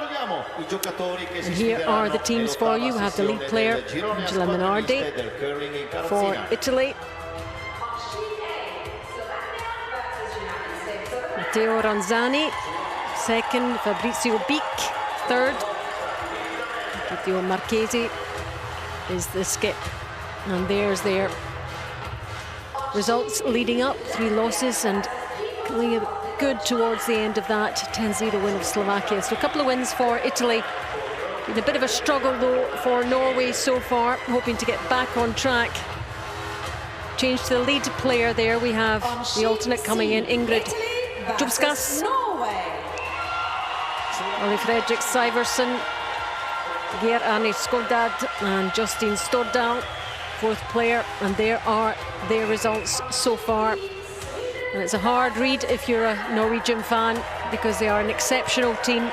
And here are the teams for you. We have the lead player, Angela Minardi, for Italy. Matteo Ranzani, second. Fabrizio Bic, third. Matteo Marchesi is the skip. And there's their results leading up. 3 losses and going good towards the end of that 10-0 win of Slovakia. So a couple of wins for Italy. Been a bit of a struggle though for Norway so far, hoping to get back on track. Change to the lead player there. We have the alternate coming in, Ingrid Dubskas, Ollie Fredrik Syversen, Geir Arne Skogdad and Justine Stordal, 4th player, and there are their results so far. And it's a hard read if you're a Norwegian fan, because they are an exceptional team.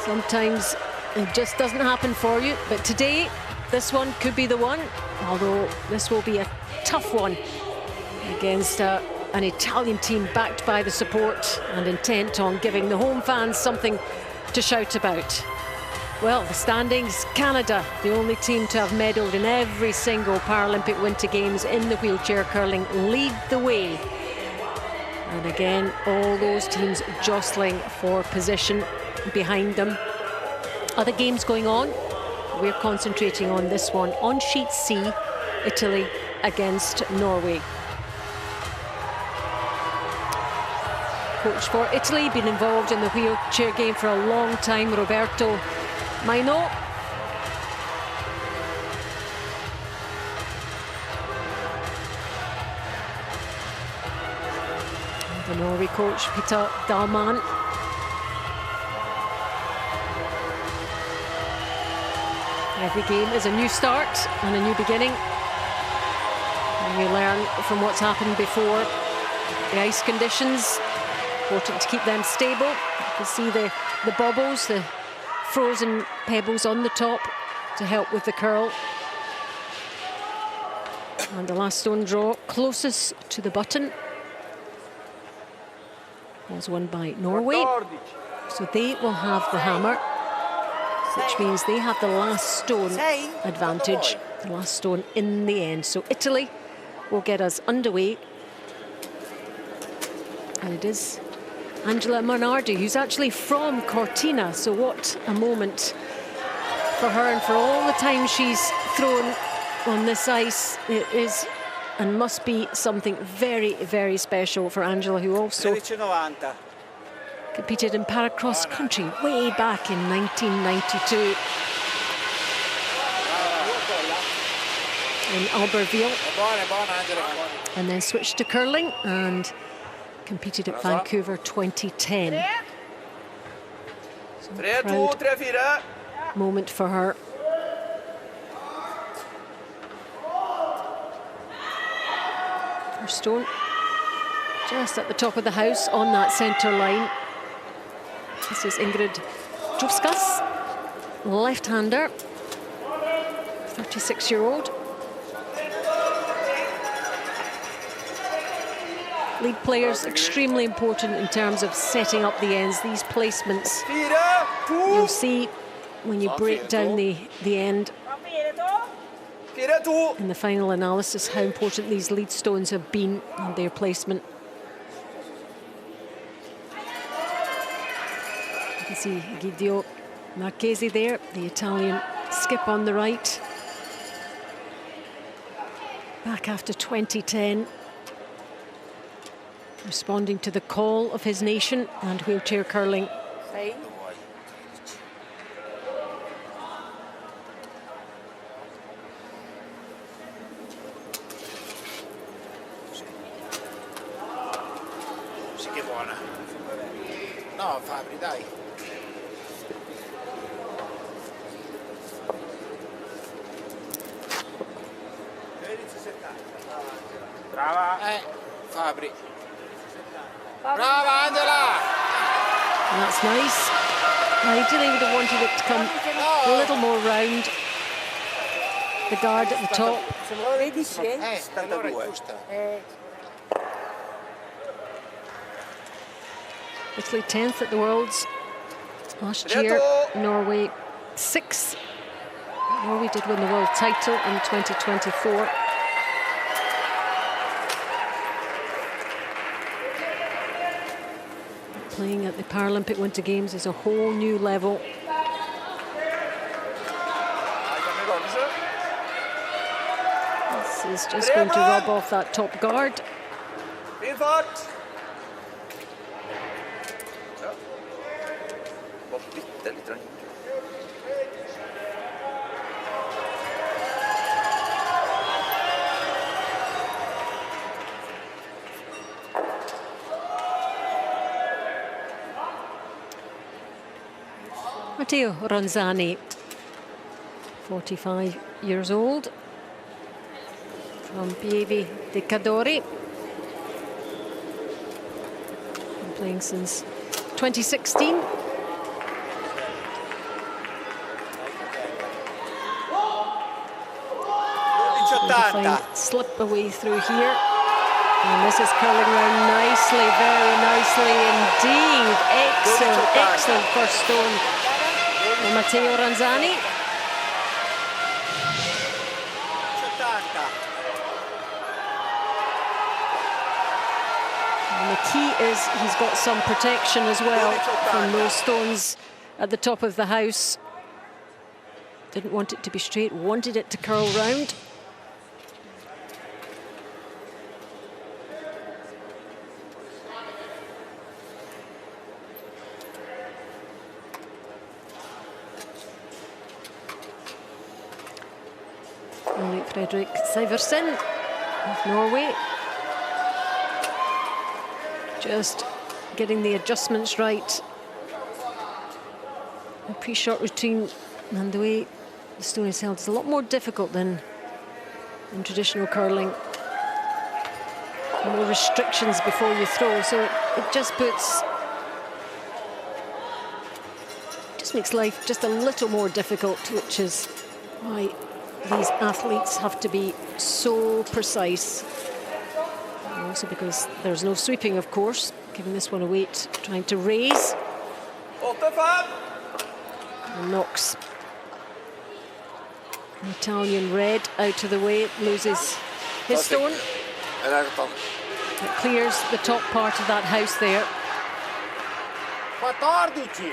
Sometimes it just doesn't happen for you, but today this one could be the one, although this will be a tough one against an Italian team backed by the support and intent on giving the home fans something to shout about. Well, the standings, Canada, the only team to have medalled in every single Paralympic Winter Games in the wheelchair curling, lead the way. And again, all those teams jostling for position behind them. Other games going on. We're concentrating on this one. On sheet C, Italy against Norway. Coach for Italy, been involved in the wheelchair game for a long time, Roberto Maino. The Norway coach, Peter Dahlman. Every game is a new start and a new beginning. And you learn from what's happened before. The ice conditions, important to keep them stable. You can see the bobbles, the frozen pebbles on the top to help with the curl. And the last stone draw closest to the button was won by Norway. So they will have the hammer, which means they have the last stone advantage, the last stone in the end. So Italy will get us underway. And it is Angela Minardi, who's actually from Cortina, so what a moment for her, and for all the time she's thrown on this ice. It is and must be something very, very special for Angela, who also competed in paracross country way back in 1992 in Albertville, and then switched to curling and competed at Vancouver 2010. So a proud moment for her. First stone just at the top of the house on that centre line. This is Ingrid Dubskas, left-hander, 36-year-old. Lead players extremely important in terms of setting up the ends. These placements, you'll see when you break down the end in the final analysis how important these lead stones have been and their placement. You can see Guido Marchesi there, the Italian skip on the right. Back after 2010. Responding to the call of his nation and wheelchair curling. No, Fabri, dai. Brava. Fabri. Brava, Angela! And that's nice. Ideally, would have wanted it to come a little more round. The guard at the top. Italy 10th at the Worlds Last year, Norway 6. Norway did win the world title in 2024. Playing at the Paralympic Winter Games is a whole new level. This is just going to rub off that top guard. Matteo Ronzani, 45 years old, from Pieve de Cadore. Been playing since 2016. Slip away through here. And this is curling round nicely, very nicely indeed. Excellent, excellent first stone for Matteo Ronzani. And the key is he's got some protection as well from those stones at the top of the house. Didn't want it to be straight, wanted it to curl round. Fredrik Syversen of Norway. Just getting the adjustments right. The pre-shot routine and the way the stone is held is a lot more difficult than in traditional curling. More restrictions before you throw, so it just makes life just a little more difficult, which is why these athletes have to be so precise. And also because there's no sweeping, of course, giving this one a weight, trying to raise. And knocks the Italian red out of the way, loses his stone. It clears the top part of that house there. 14,50.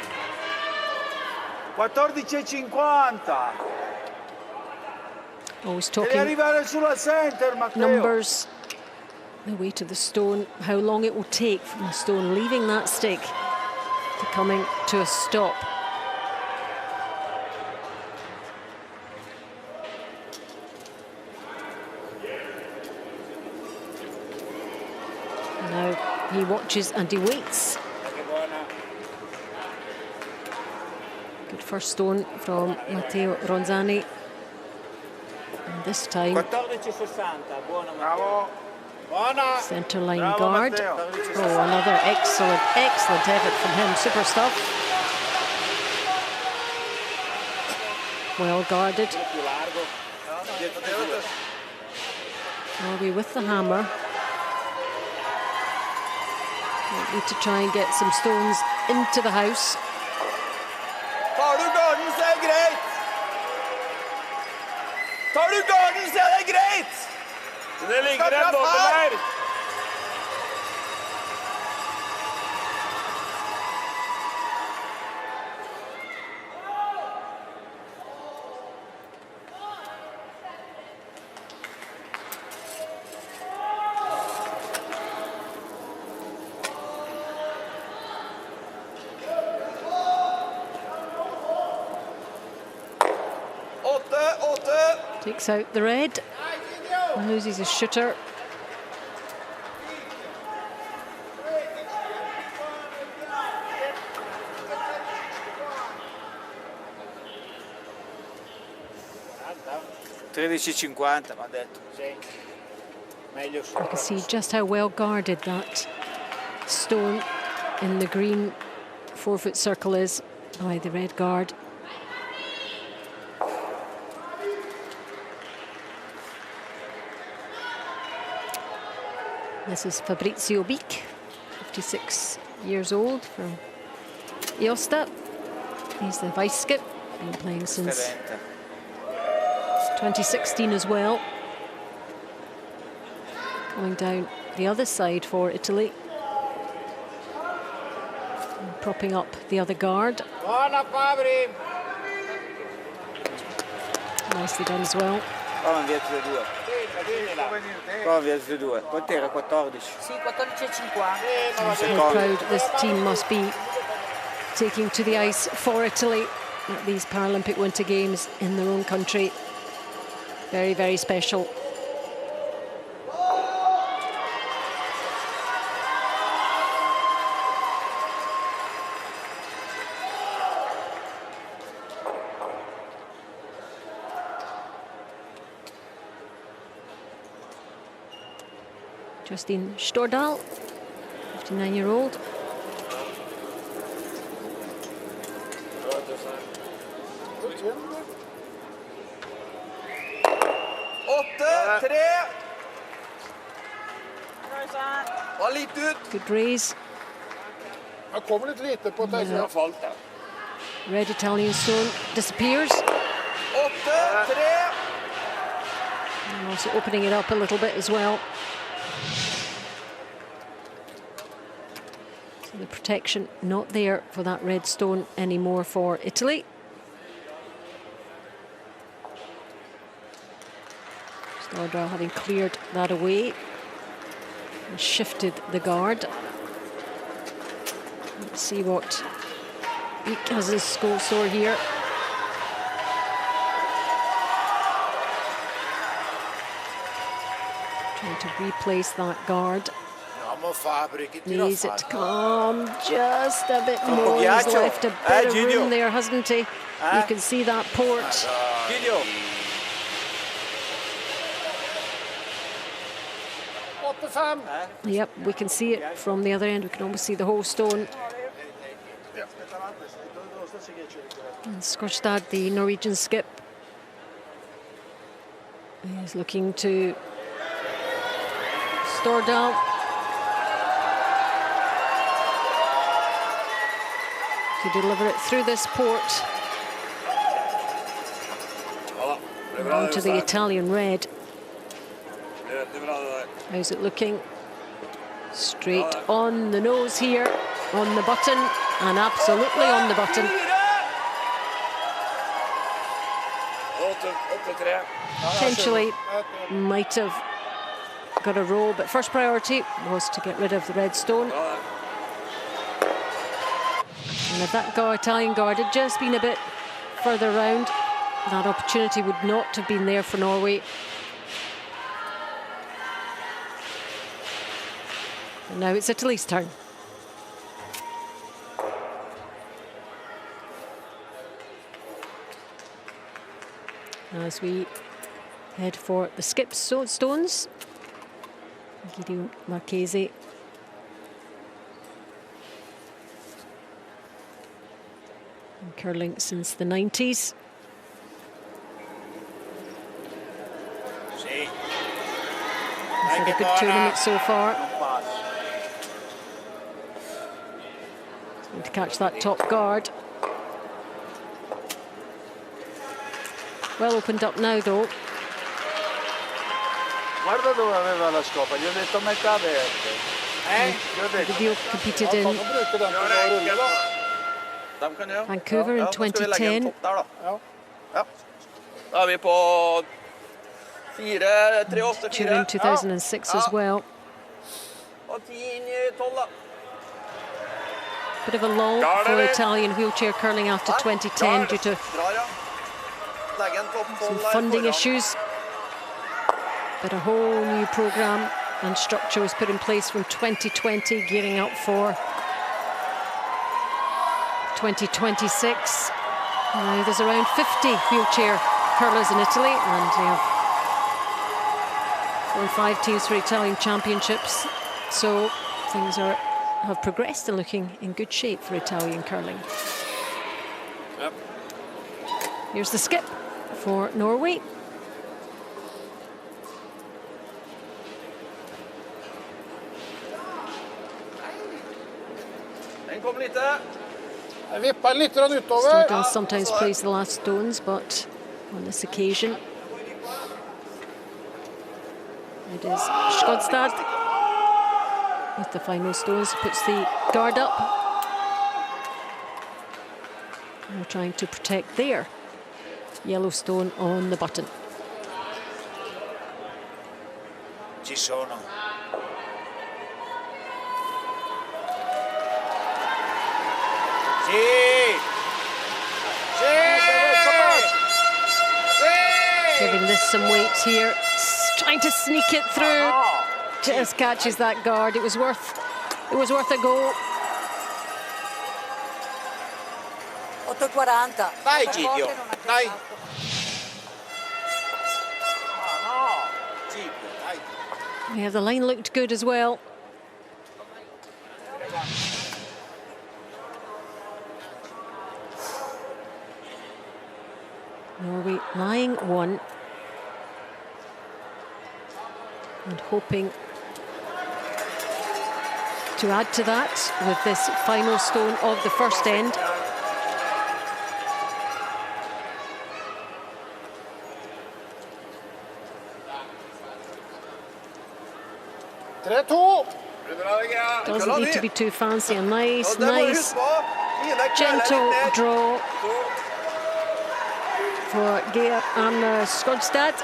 Always talking numbers, the weight of the stone, how long it will take from the stone leaving that stick to coming to a stop. Now he watches and he waits. Good first stone from Matteo Ronzani. And this time, centre line guard. Oh, another excellent, excellent effort from him. Super stuff. Well guarded. Norway with the hammer. Need to try and get some stones into the house. Tar du garden, så er det greit! Det ligger en dobbel her. Takes out the red, and loses his shooter. You can see just how well guarded that stone in the green 4-foot circle is by the red guard. This is Fabrizio Beek, 56 years old, from Iosta. He's the vice skip, been playing since 2016 as well. Coming down the other side for Italy. And propping up the other guard. Nicely done as well. Prova via tutte e due. Prova via tutte e due. Quanto era? 14. Sì, 14,50. How proud this team must be, taking to the ice for Italy at these Paralympic Winter Games in their own country. Very, very special. Justine Stordal, 59-year-old. Good raise. Red Italian stone disappears. And also opening it up a little bit as well. So the protection not there for that red stone anymore for Italy. Stordal having cleared that away and shifted the guard. Let's see what Eek has his goal sore here. Trying to replace that guard. Needs it to come just a bit more. He's left a bit of room there, hasn't he? You can see that port. Yep, we can see it from the other end. We can almost see the whole stone. And Skorstad, the Norwegian skip, is looking to Stordal. To deliver it through this port. Onto the Italian red. How's it looking? Straight on the nose here, on the button, and absolutely on the button. Potentially might have got a roll, but first priority was to get rid of the red stone. And if that Italian guard had just been a bit further round, that opportunity would not have been there for Norway. And now it's Italy's turn. As we head for the skip stones, Guido Marchese. And curling since the 90s. He's had a good tournament so far. To catch that top guard. Well opened up now though. Guarda dove aveva la scopa, gli ho detto metà verde. The Bio competed in Vancouver in 2010. Turin 2006 as well. Bit of a lull for Italian wheelchair curling after 2010 due to some funding issues. But a whole new programme and structure was put in place from 2020, gearing up for 2026. Now there's around 50 wheelchair curlers in Italy, and they have 4 or 5 teams for Italian championships. So things have progressed and looking in good shape for Italian curling. Yep. Here's the skip for Norway. Jeg vipper litt utover. Stordal sometimes plays the last stones, but on this occasion it is Skjodstad with the final stones, puts the guard up. They're trying to protect their yellow stone on the button. Ci sono. Sì! Sì! Giving this some weight here, trying to sneak it through. Just catches that guard. It was worth a go. 8:40. Dai Giglio, dai. Yeah, the line looked good as well. Norway lying one and hoping to add to that with this final stone of the first end. Doesn't need to be too fancy. A nice gentle draw for Geir and Skjodstad,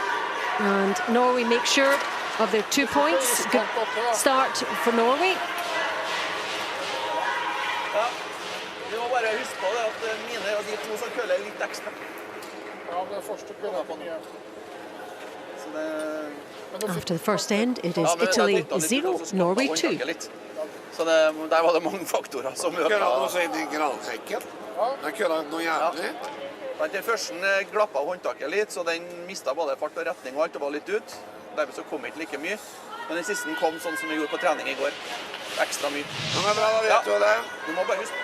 and Norway make sure of their 2 points. Good start for Norway. Ja, vi må bare huske på det at mine og de to som køller litt ekstra. Ja, det første køller på nye. Så det... After the first end, it is Italy 0, Norway 2. Så der var det mange faktorer som økte. Køller også inn i gransekken. Den køller noe jævlig. Den første glappet av håndtaket litt, så den mistet både fart og retning og alt, det var litt ut. Dermed så kom ikke like mye. Men den siste kom sånn som vi gjorde på trening i går. Ekstra mye. Ja, men bra, da vet du det. Du må bare huske.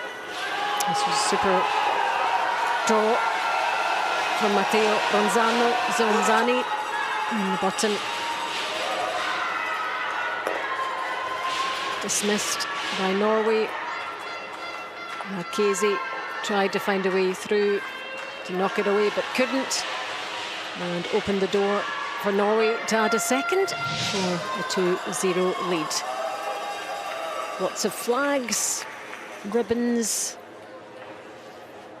This was a super draw from Matteo Zonzani on the button. Dismissed by Norway. Marchesi tried to find a way through to knock it away, but couldn't, and opened the door for Norway to add a second for a 2-0 lead. Lots of flags, ribbons,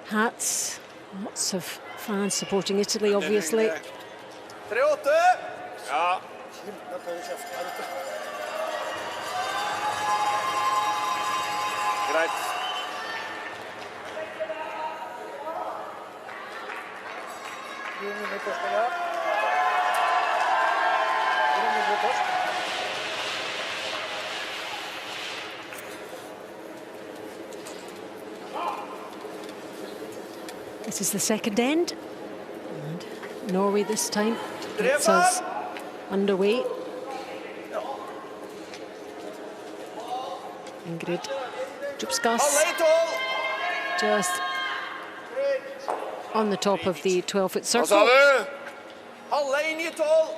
hats, lots of fans supporting Italy, obviously. 3-8! Ja. Greit. This is the second end, and Norway this time gets us underway. Ingrid Djupskas just on the top of the 12-foot Hva sa circle. du? Halve inn i 12!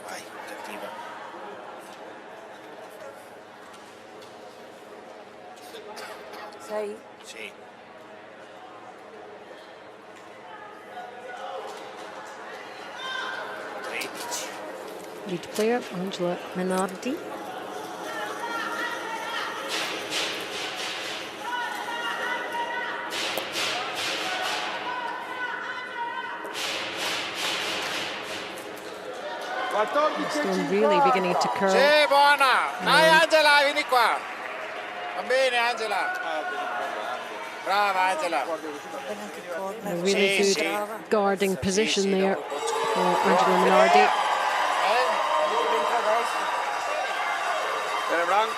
Vai, cattiva. Sei. Sì. Lead player Angela Menardi. Stone really beginning to curl. Sì, buona! Dai Angela, vieni qua! Va bene Angela! Brava Angela! A really good guarding position there for Angela Menardi. Er det blank?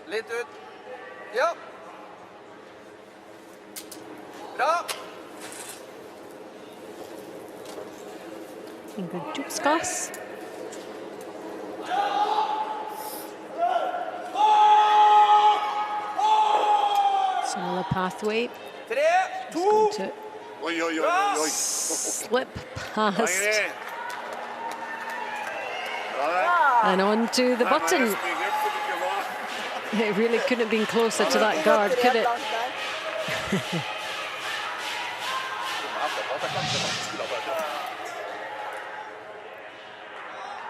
Litt ut. Ja. Bra. Ingrid Djupskas. pathway. 3, He's going 2. to Oi, oi, oi, oi, oi. slip past Nei. and on to the button. It really couldn't have been closer to that guard, could it?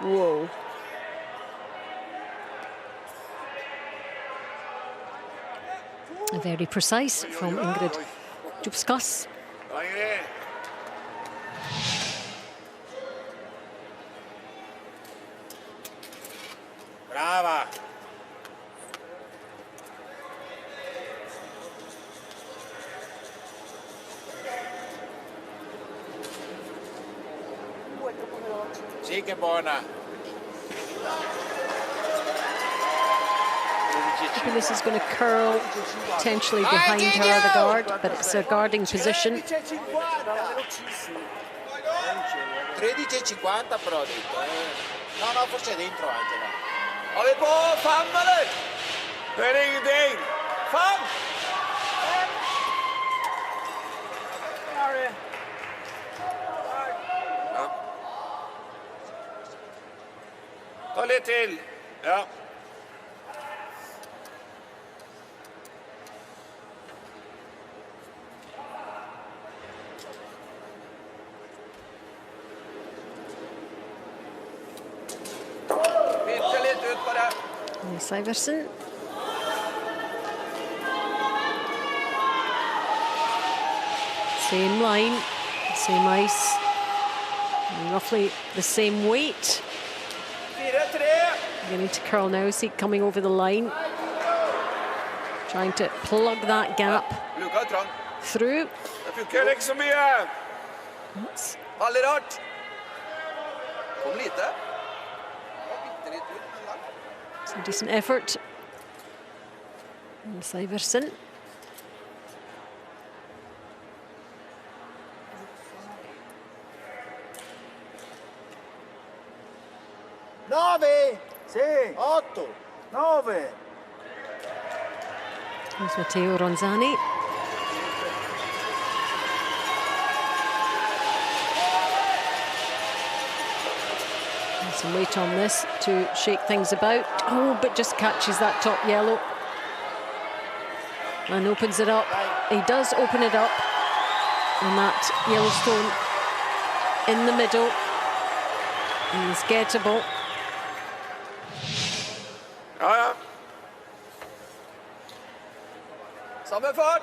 Whoa. Very precise from Ingrid Dubskas. Brava. Sì, che buona. Maybe this is going to curl potentially behind her other guard, but it's a guarding position. 13,50 però ho detto. No, no, forse è dentro Angela. Har vi på 5 eller? Det är ingenting. 5! Ja. Ta lite till. Ja. Bitte litt ut bare. Syversen. Same line, same ice, roughly the same weight. 4-3. Beginning to curl now, see it coming over the line. Trying to plug that gap Luka er trang. through. Det Det är funker. liksom mye. That's Veldig rart. Kom lite. Og bitte litt ut, men langt. some decent effort. And Syversen. Sì. 8. 9. There's Matteo Ronzani. And some weight on this to shake things about. Oh, but just catches that top yellow and opens it up. He does open it up, and that Yellowstone in the middle is gettable. Ja, ja. Samme fart.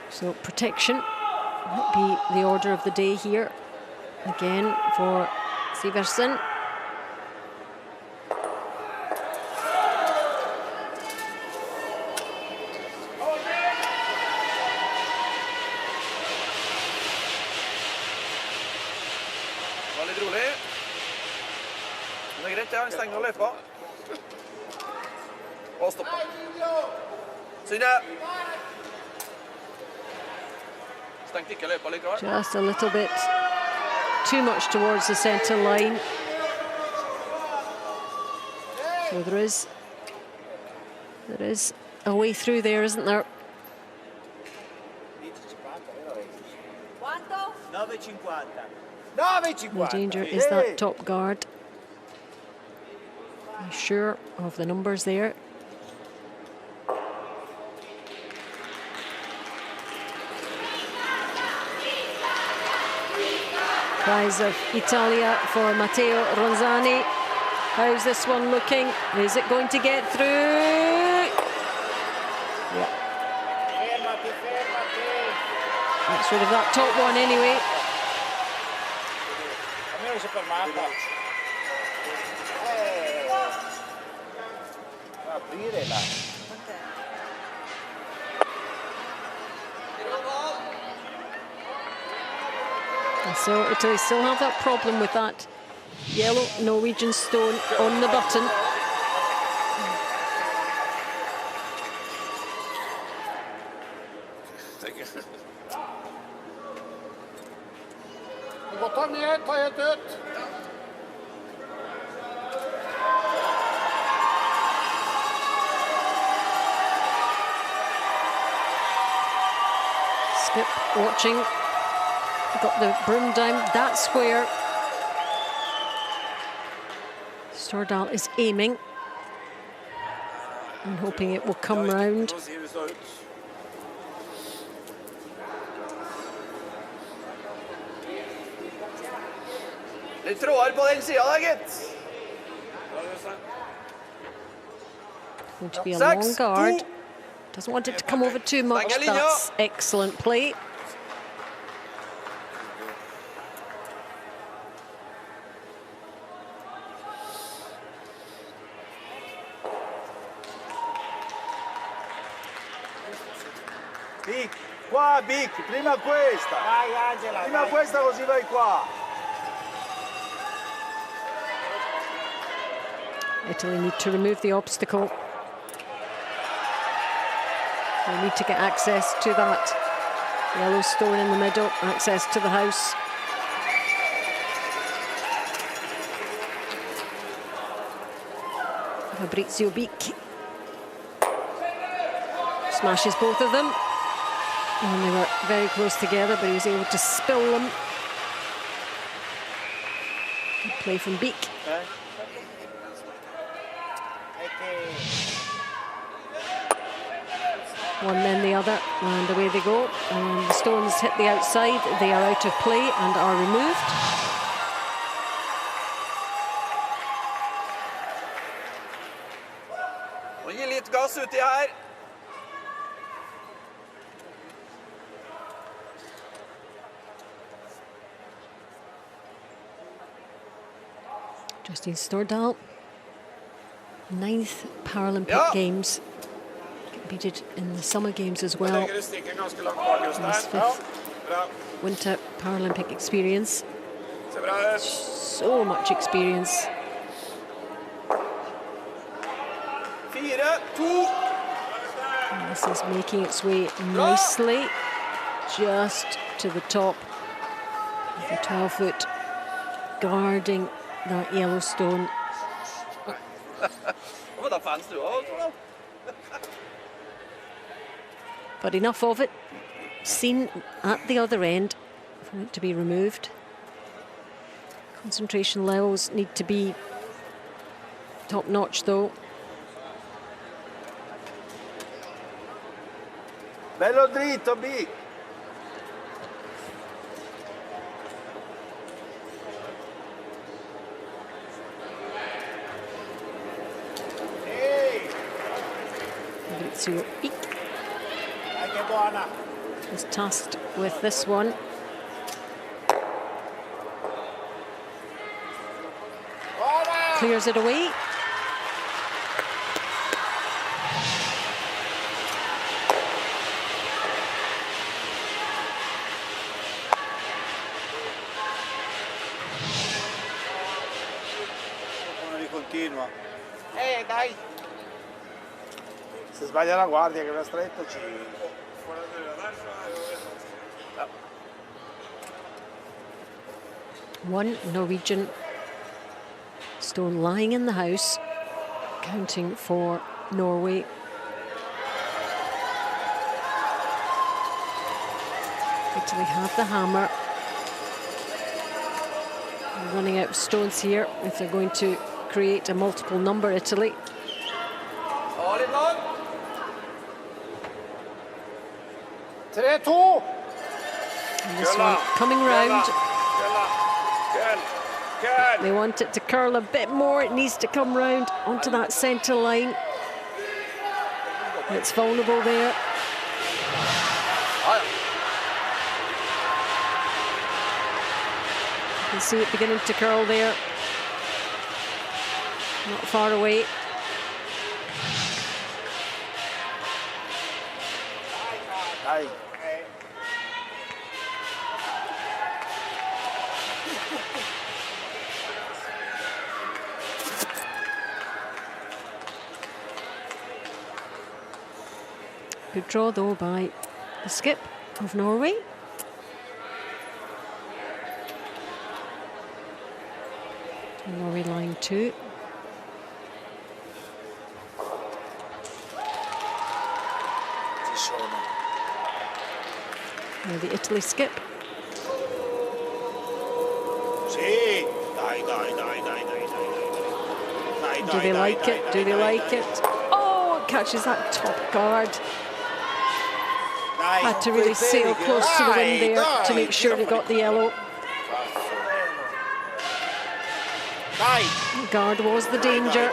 So protection might be the order of the day here. Again for Syversen. Det var litt rolig. Men det er greit, ja. Han stenger løypa. Og stoppa. Synne. Stengte ikke løypa likevel. Just a little bit too much towards the centre line. So there is a way through there, isn't there? 9,50. The danger is that top guard. I'm sure of the numbers there. Prize of Italia for Matteo Ronzani. How's this one looking? Is it going to get through? Yeah. Fermati, fermati. Gets rid of that top one anyway. Almeno si è fermata. Aprire là. And so Italy still have that problem with that yellow Norwegian stone on the button. Du får ta ned, ta helt ut. Yep, watching. Got the broom down. That's where Stordal is aiming and hoping it will come round. Litt trådere på den siden da, gitt. Going to be a long guard. Doesn't want it to come over too much. That's excellent play. Big, qua Big, prima questa. Vai Angela. Prima questa così vai qua. Italy need to remove the obstacle. They need to get access to that yellow stone in the middle, access to the house. Fabrizio Bic smashes both of them. And they were very close together, but he was able to spill them. Good play from Bic. One then the other, and away they go. And the stones hit the outside. They are out of play and are removed. Og gi litt gass uti her. Justine Stordal, 9th Paralympic Games. Competed in the Summer Games as well. His 5th Winter Paralympic experience. So much experience. 4, 2. And this is making its way nicely just to the top of the 12-foot, guarding that yellow stone. Hva da fans du også? But enough of it seen at the other end for it to be removed. Concentration levels need to be top-notch though. Bello dritto, Big. Fabrizio Bic is tasked with this one. Clears it away. Continua. Dai. Se sbaglia la guardia che va stretto ci... One Norwegian stone lying in the house, counting for Norway. Italy have the hammer. They're running out of stones here if they're going to create a multiple number, Italy. All in all. 3-2. And this one coming round. They want it to curl a bit more. It needs to come round onto that centre line. It's vulnerable there. You can see it beginning to curl there. Not far away. Dai. Good draw though by the skip of Norway. Norway line 2. Now the Italy skip. Sì, dai. Do they like it? Do they like it? Oh, it catches that top guard. Had to really sail close to the wind there to make sure they got the yellow. Guard was the danger.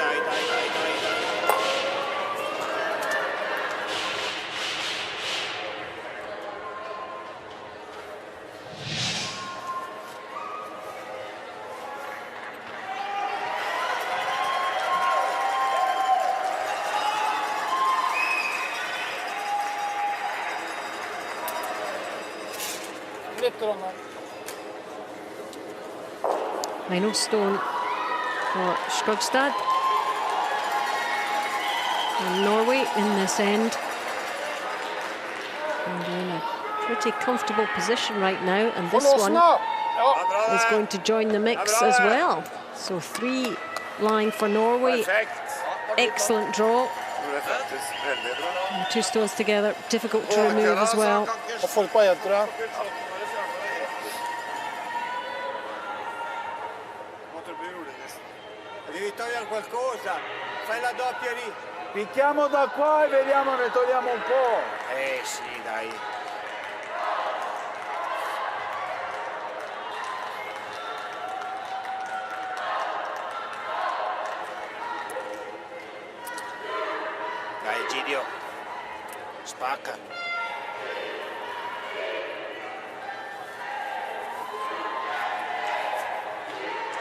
Final stone for Skogstad and Norway in this end. And they're in a pretty comfortable position right now, and this one is going to join the mix as well. So 3 lying for Norway. Excellent draw. And 2 stones together, difficult to remove as well. Devi togliere qualcosa, fai la doppia lì. Picchiamo da qua e vediamo, ne togliamo un po'. Sì, dai. Dai Gidio, spacca.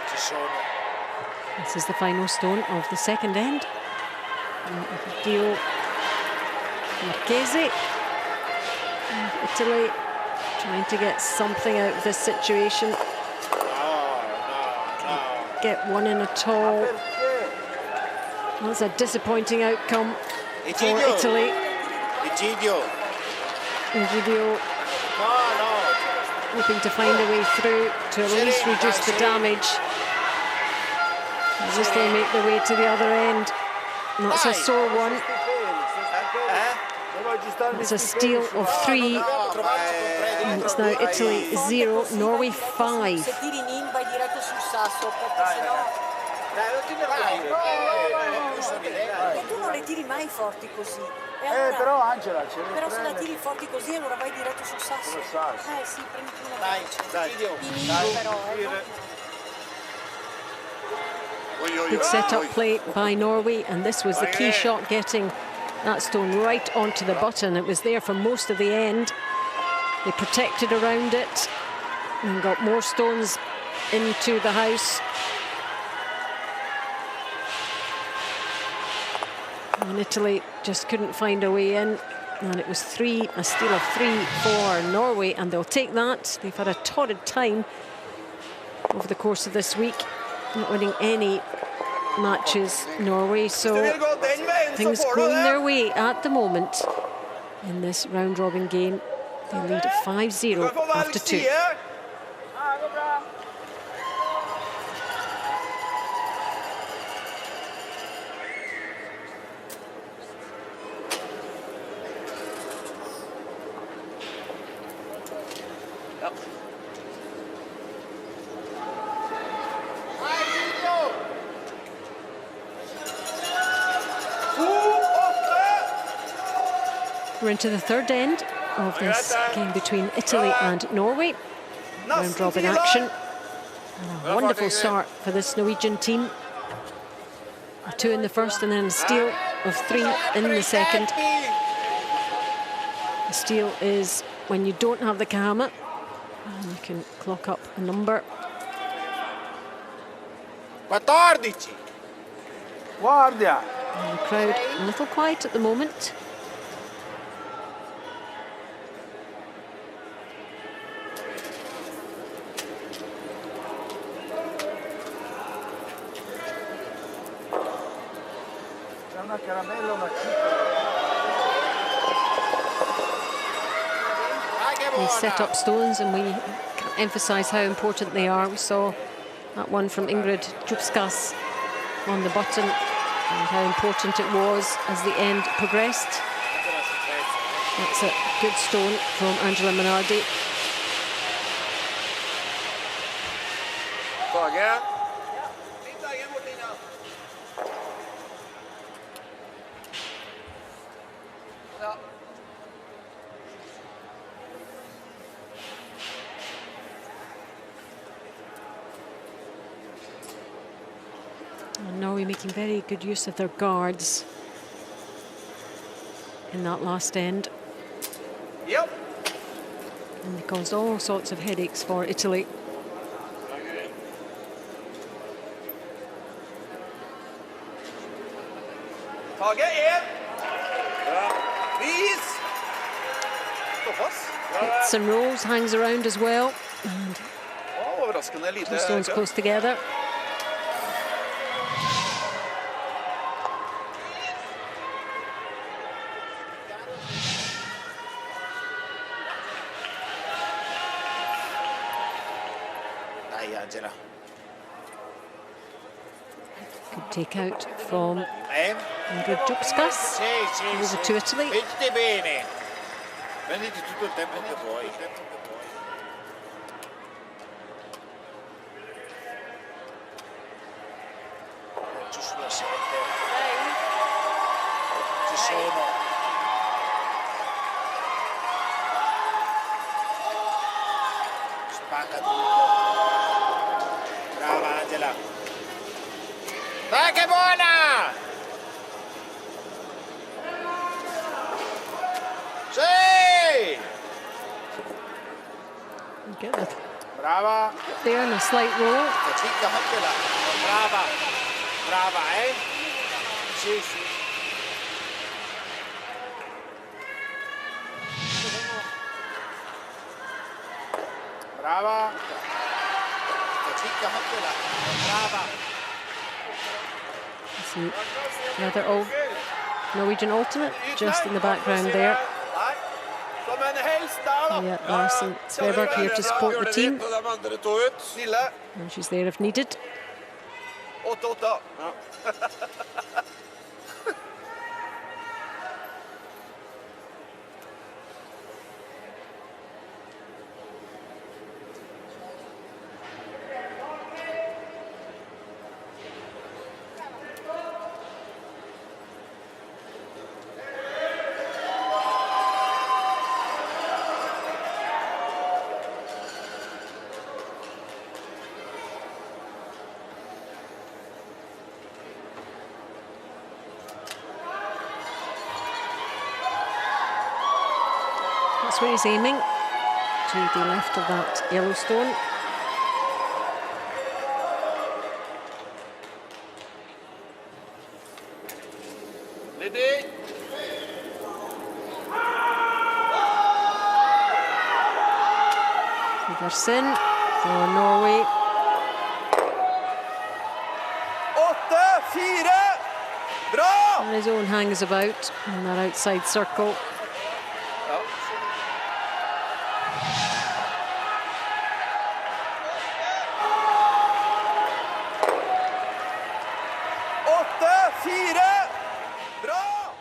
Ci sono. This is the final stone of the second end. Dio Marchese. Italy trying to get something out of this situation. Get one in at all. That's a disappointing outcome for Italy. Egidio hoping to find a way through to at least reduce the damage. As they make their way to the other end. And that's a sore one. It's a steal of 3. And it's now Italy 0, Norway 5. Tu non le tiri mai forti così. Però Angela ce Però se la tiri forti così allora vai diretto sul sasso. Sì, prendi una Good set-up play by Norway, and this was the key shot, getting that stone right onto the button. It was there for most of the end. They protected around it and got more stones into the house. And Italy just couldn't find a way in. And it was a steal of 3 for Norway, and they'll take that. They've had a torrid time over the course of this week, not winning any matches, Norway, so things going their way at the moment in this round-robin game. They lead 5-0 after 2. We're into the third end of this game between Italy and Norway. Round-robin action. And a wonderful start for this Norwegian team. A 2 in the first and then a steal of 3 in the second. The steal is when you don't have the kahama, and you can clock up a number. 14. Guardia. And the crowd a little quiet at the moment. These set up stones, and we can't emphasize how important they are. We saw that one from Ingrid Djupskas on the button and how important it was as the end progressed. That's a good stone from Angela Minardi. Tage. And Norway making very good use of their guards in that last end. Yep. And they caused all sorts of headaches for Italy. Tage 1. Vis. Stoppas. Hits and rolls, hangs around as well. And Overraskende lite. two stones close together. Dai Angela. Good take out from Ingrid Jupskas. Sì, Over to Italy. Vediti bene. Prenditi tutto il tempo che vuoi. Giù sulla 7. Ci sono. Spacca tutto. Brava Angela. Dai che buona! Sì! Get it Brava. there in a slight roll. Fatica, fatela. Brava. Brava, Sì, sì. Brava. Fatica, fatela. Brava. See another old Norwegian alternate just in the background there. Som en helst der, da. Yeah, Larsen Sveberg here to support the team. Og de andre to ut. Snille. And she's there if needed. 8-8. That's where he's aiming, to the left of that yellow stone. Liddy. Iversen for Norway. 8-4. Bra! And his own hangs about in that outside circle. Ja. Bra!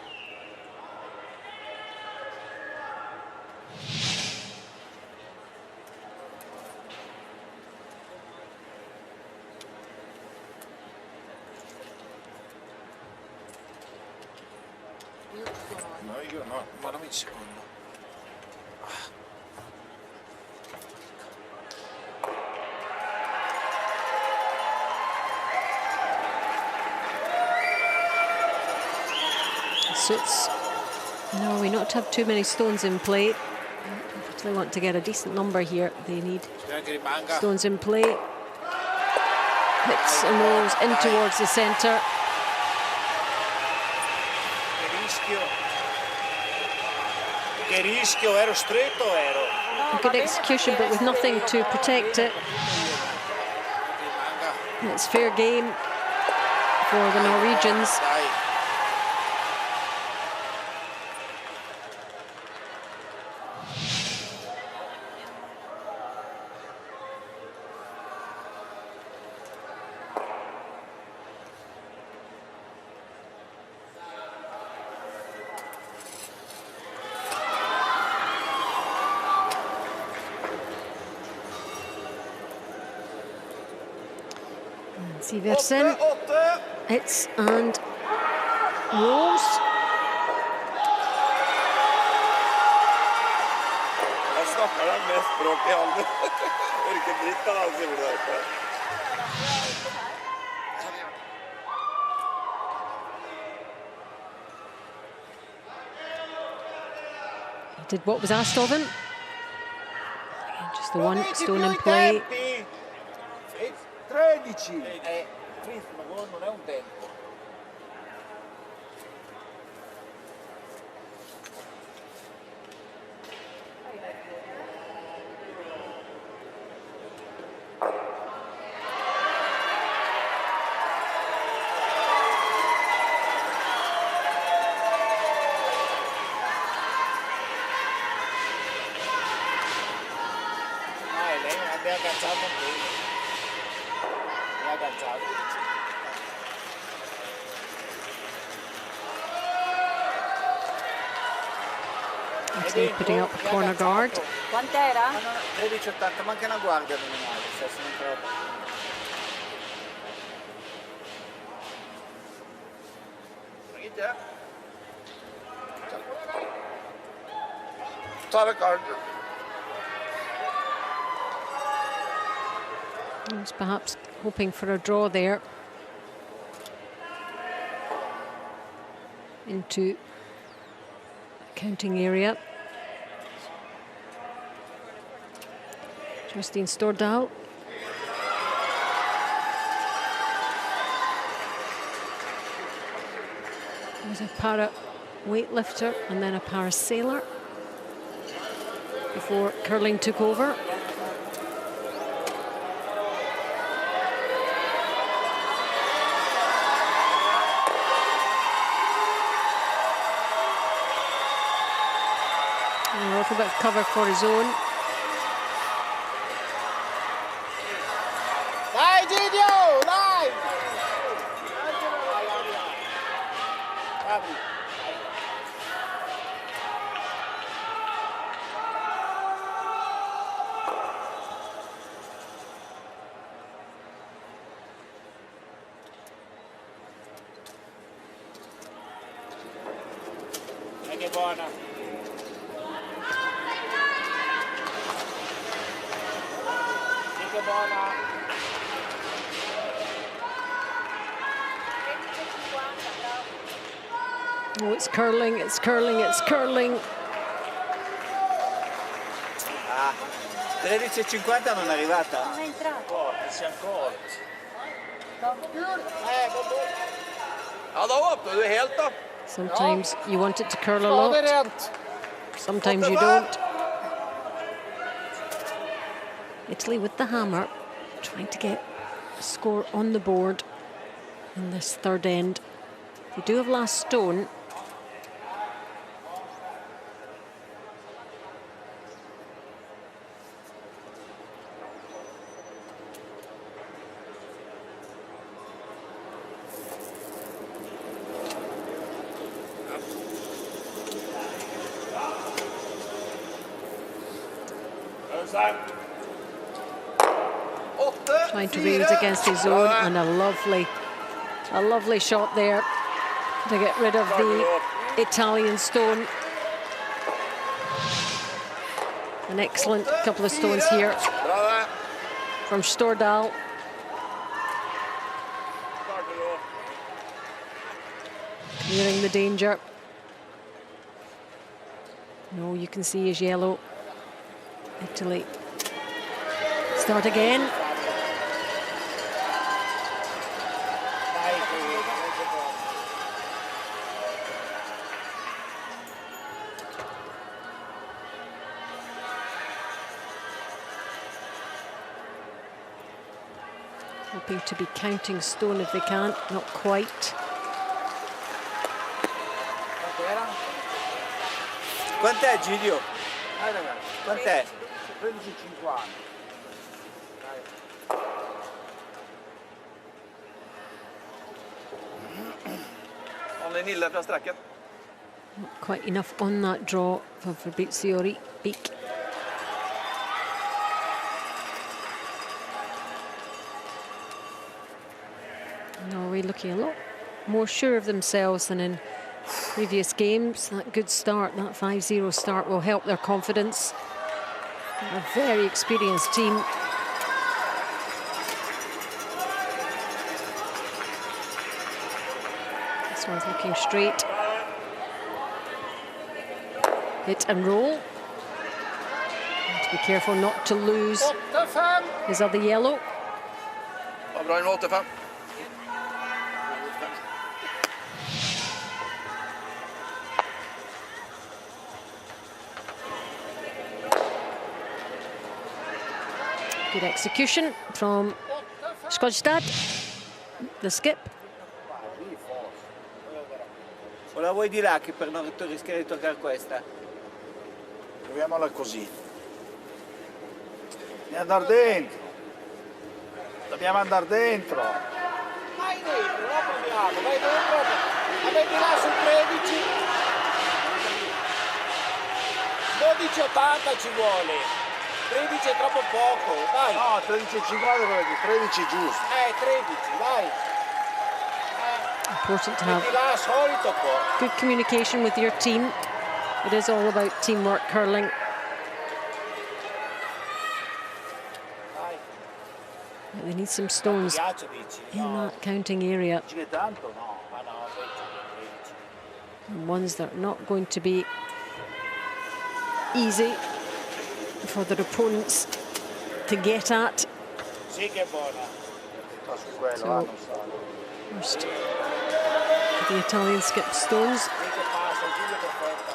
No, io no, ma non mi secondo. Suits Norway not to have too many stones in play. If they want to get a decent number here, they need Spero che rimanga. stones in play. Hits and rolls in towards the centre. Che rischio, ero stretto, ero. A good execution, but with nothing to protect it. It's fair game for the Norwegians. Dai. Siversen hits and rolls. Jeg snakker den mest språk i alle. Ikke dritt av han, sier du der. He did what was asked of him. Just the one stone in play. 13. Non è un tempo. Abbiamo agganciato un po'. Abbiamo agganciato. Italy putting up a corner guard. Quant'era? 13,80, manca una guardia non è male, se non troppo. Ta det kart. He's perhaps hoping for a draw there into the counting area. Justine Stordal. Was a para weightlifter and then a parasailer before curling took over. A little bit of cover for his own. Dai Gidio, dai! Bravi. Che buona. Che buona. Oh, it's curling, it's curling, it's curling. Ah, 13,50 non è arrivata? Non è entrato. Oh, si è accorto. Ja, da åpner du helt, da. Sometimes you want it to curl a lot, sometimes you don't. Italy with the hammer, trying to get a score on the board in this third end. They do have last stone. Trying to read against his own, and a lovely shot there to get rid of the Italian stone. An excellent couple of stones here from Stordal. Clearing the danger. No, you can see his yellow. Italy. Start again. Hoping to be counting stone if they can, not quite. Quant'è Gidio? Quant'è? 13,50. Only Nille fra strekken. Not quite enough on that draw for Fabrizio Beek. Norway looking a lot more sure of themselves than in previous games. That good start, that 5-0 start, will help their confidence. A very experienced team. This one's looking straight. Hit and roll. And to be careful not to lose his other yellow. Bra in 8-5. Good execution from Skogstad, the skip. O la vuoi di là che per non rischiare di toccare questa? Proviamola così. Dobbiamo andare dentro. Dobbiamo andare dentro. Vai dentro, no proviamo, vai dentro. Avete là sul 13. 12,80 ci vuole. 13 è troppo poco, vai. No, 13,50, 13 giusto. 13, vai. Important to have Di là solito po'. good communication with your team. It is all about teamwork curling. Vai. They need some stones Ghiaccio dici? in that counting area. Dici che tanto? No. Ma no, 13. Ones that are not going to be easy for their opponents to get at. Sì che è buona. Sta su quello, So- non sale. First, the Italian skip stones. Sì che passa, Giulio perfetta.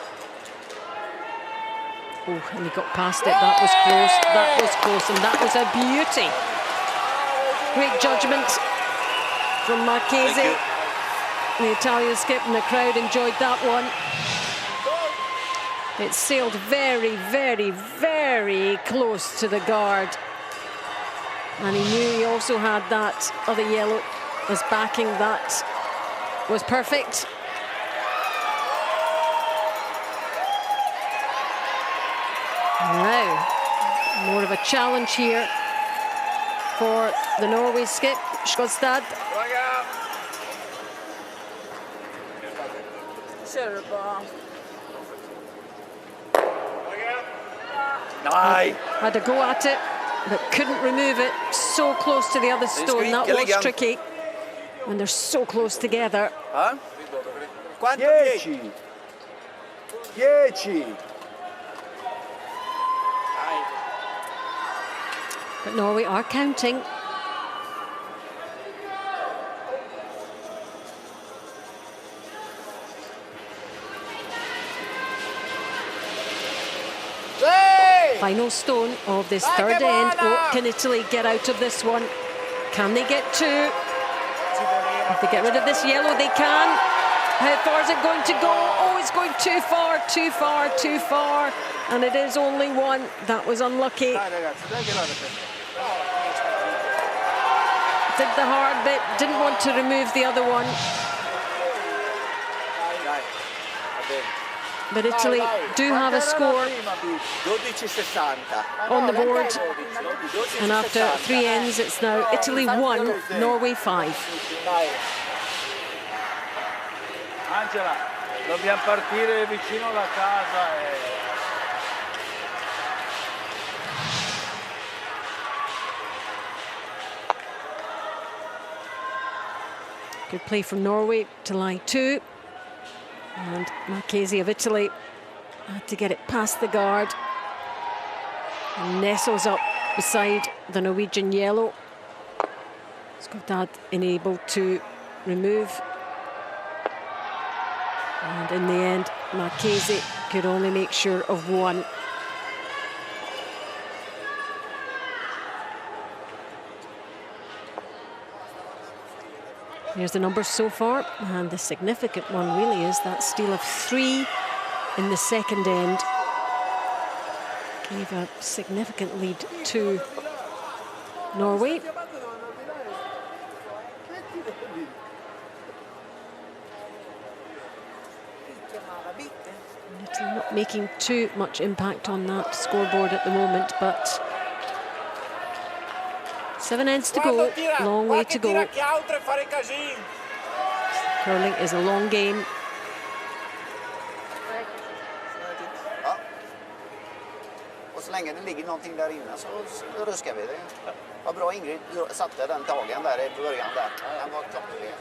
Oh, and he got past it. That was close. That was close, and that was a beauty. Great judgment from Marchese. The Italian skip, and the crowd enjoyed that one. It sailed very, very, very close to the guard. And he knew he also had that other yellow as backing. That was perfect. Now, more of a challenge here for the Norway skip, Skogstad. Had a go at it, but couldn't remove it. So close to the other stone. That was tricky. When they're so close together. Hæ? Quanto 10. 10. But Norway are counting. Final stone of this third end. Oh, can Italy get out of this one? Can they get two? If they get rid of this yellow, they can. How far is it going to go? Oh, it's going too far, too far, too far. And it is only one. That was unlucky. Dai ragazzi, dai che la riprendo. Did the hard bit, didn't want to remove the other one. Dai, va bene. But Italy do have a score 12,60. on the board. 12,60. And after three ends, it's now Italy 1, Norway 5. Dai. Angela, dobbiamo partire vicino alla casa e... Good play from Norway to line 2. And Marchese of Italy had to get it past the guard. And nestles up beside the Norwegian yellow. Skogstad enabled to remove. And in the end, Marchese could only make sure of one. Here's the numbers so far, and the significant one really is that steal of 3 in the second end. Gave a significant lead to Norway. Italy not making too much impact on that scoreboard at the moment, but 7 ends to go, long way to go. Curling is a long game. Ja. Och så länge det ligger någonting där inne så ruskar vi det. Vad bra Ingrid satte den tagen där i början där. Den var klockren.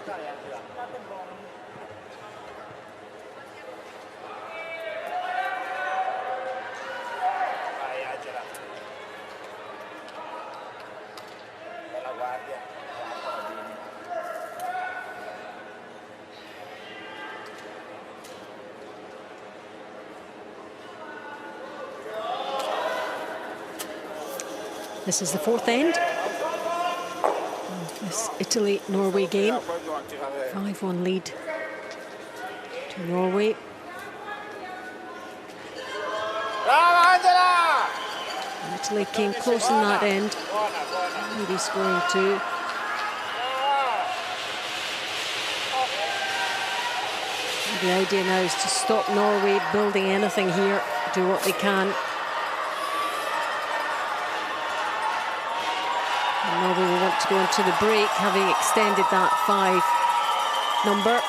This is the 4th end of this Italy-Norway game. 5-1 lead to Norway. And Italy came close in that end, maybe scoring 2. The idea now is to stop Norway building anything here, do what they can. Norway will want to go into the break, having extended that 5 number.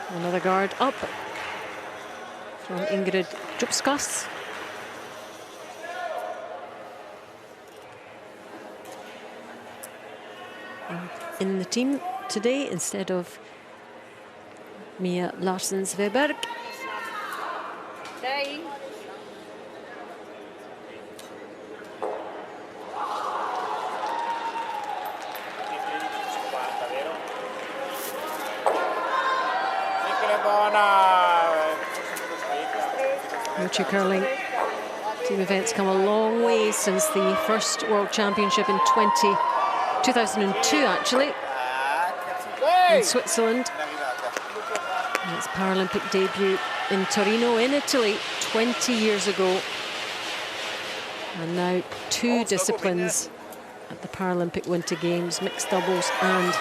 Another guard up from Ingrid Jupskas. In the team today, instead of Mia Larsen-Sveberg. Wheelchair curling team events come a long way since the first World Championship in 2002 actually, in Switzerland. And its Paralympic debut in Torino in Italy 20 years ago. And now 2 disciplines at the Paralympic Winter Games, mixed doubles and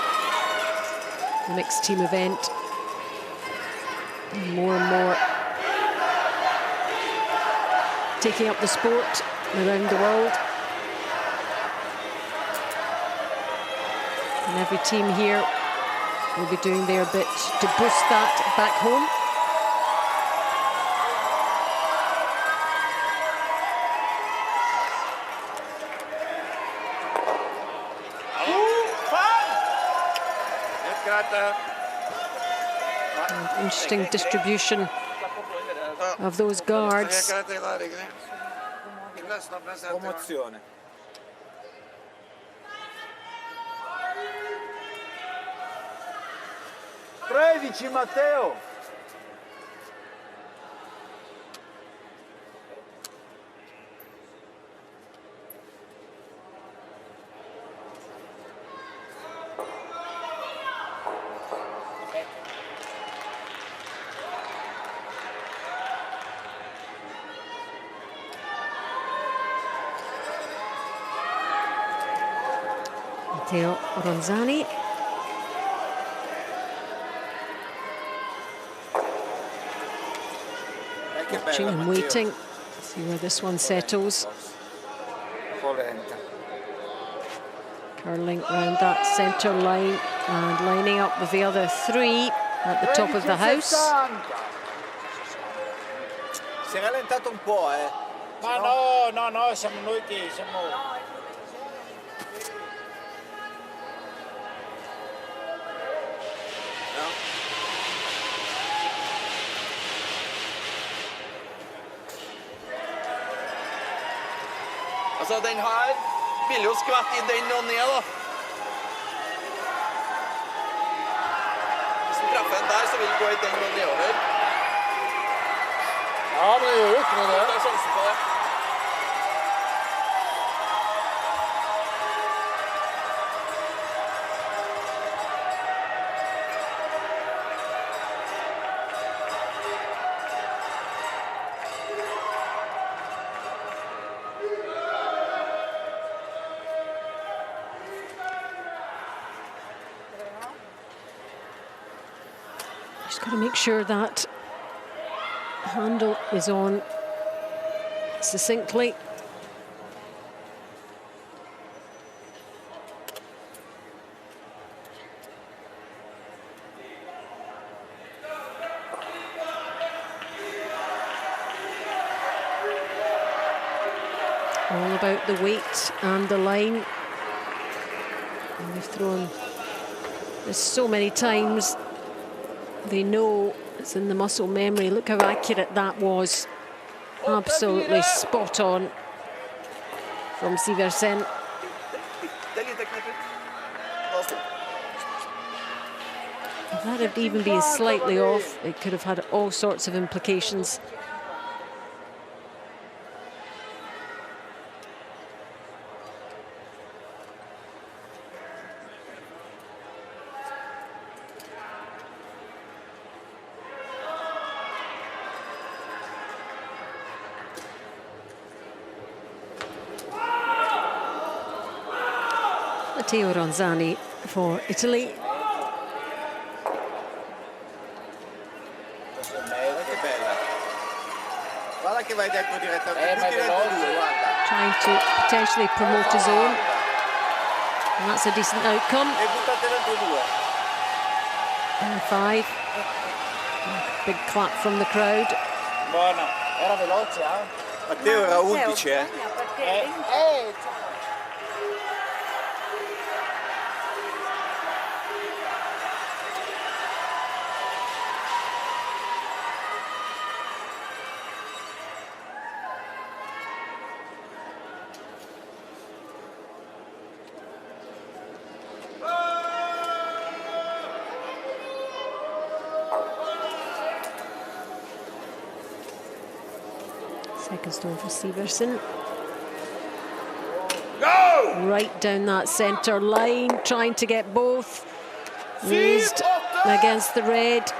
the mixed team event. And more taking up the sport around the world. And every team here will be doing their bit to boost that back home. And interesting distribution of those guards. Promozione. Tredici Matteo. Matteo Ronzani. Watching and waiting, see where this one settles. Curling around that centre line and lining up with the other 3 at the top of the house. Si è rallentato un po', Ma no, siamo noi che siamo... Altså, den her vil jo skvette i den og ned, da. Hvis den treffer den der, så vil den gå i den og nedover. Ja, men det gjør jo ikke noe det. Det er sjansen på det. Just got to make sure that handle is on succinctly. All about the weight and the line. And they've thrown this so many times. They know it's in the muscle memory. Look how accurate that was. Absolutely spot on from Siversen. If that had even been slightly off, it could have had all sorts of implications. Matteo Ronzani for Italy. Trying to potentially promote his own. And that's a decent outcome. And 5. Big clap from the crowd. Era veloce, Matteo era 11, Second stone for Siversen. Go! Right down that centre line, trying to get both. Raised against the red.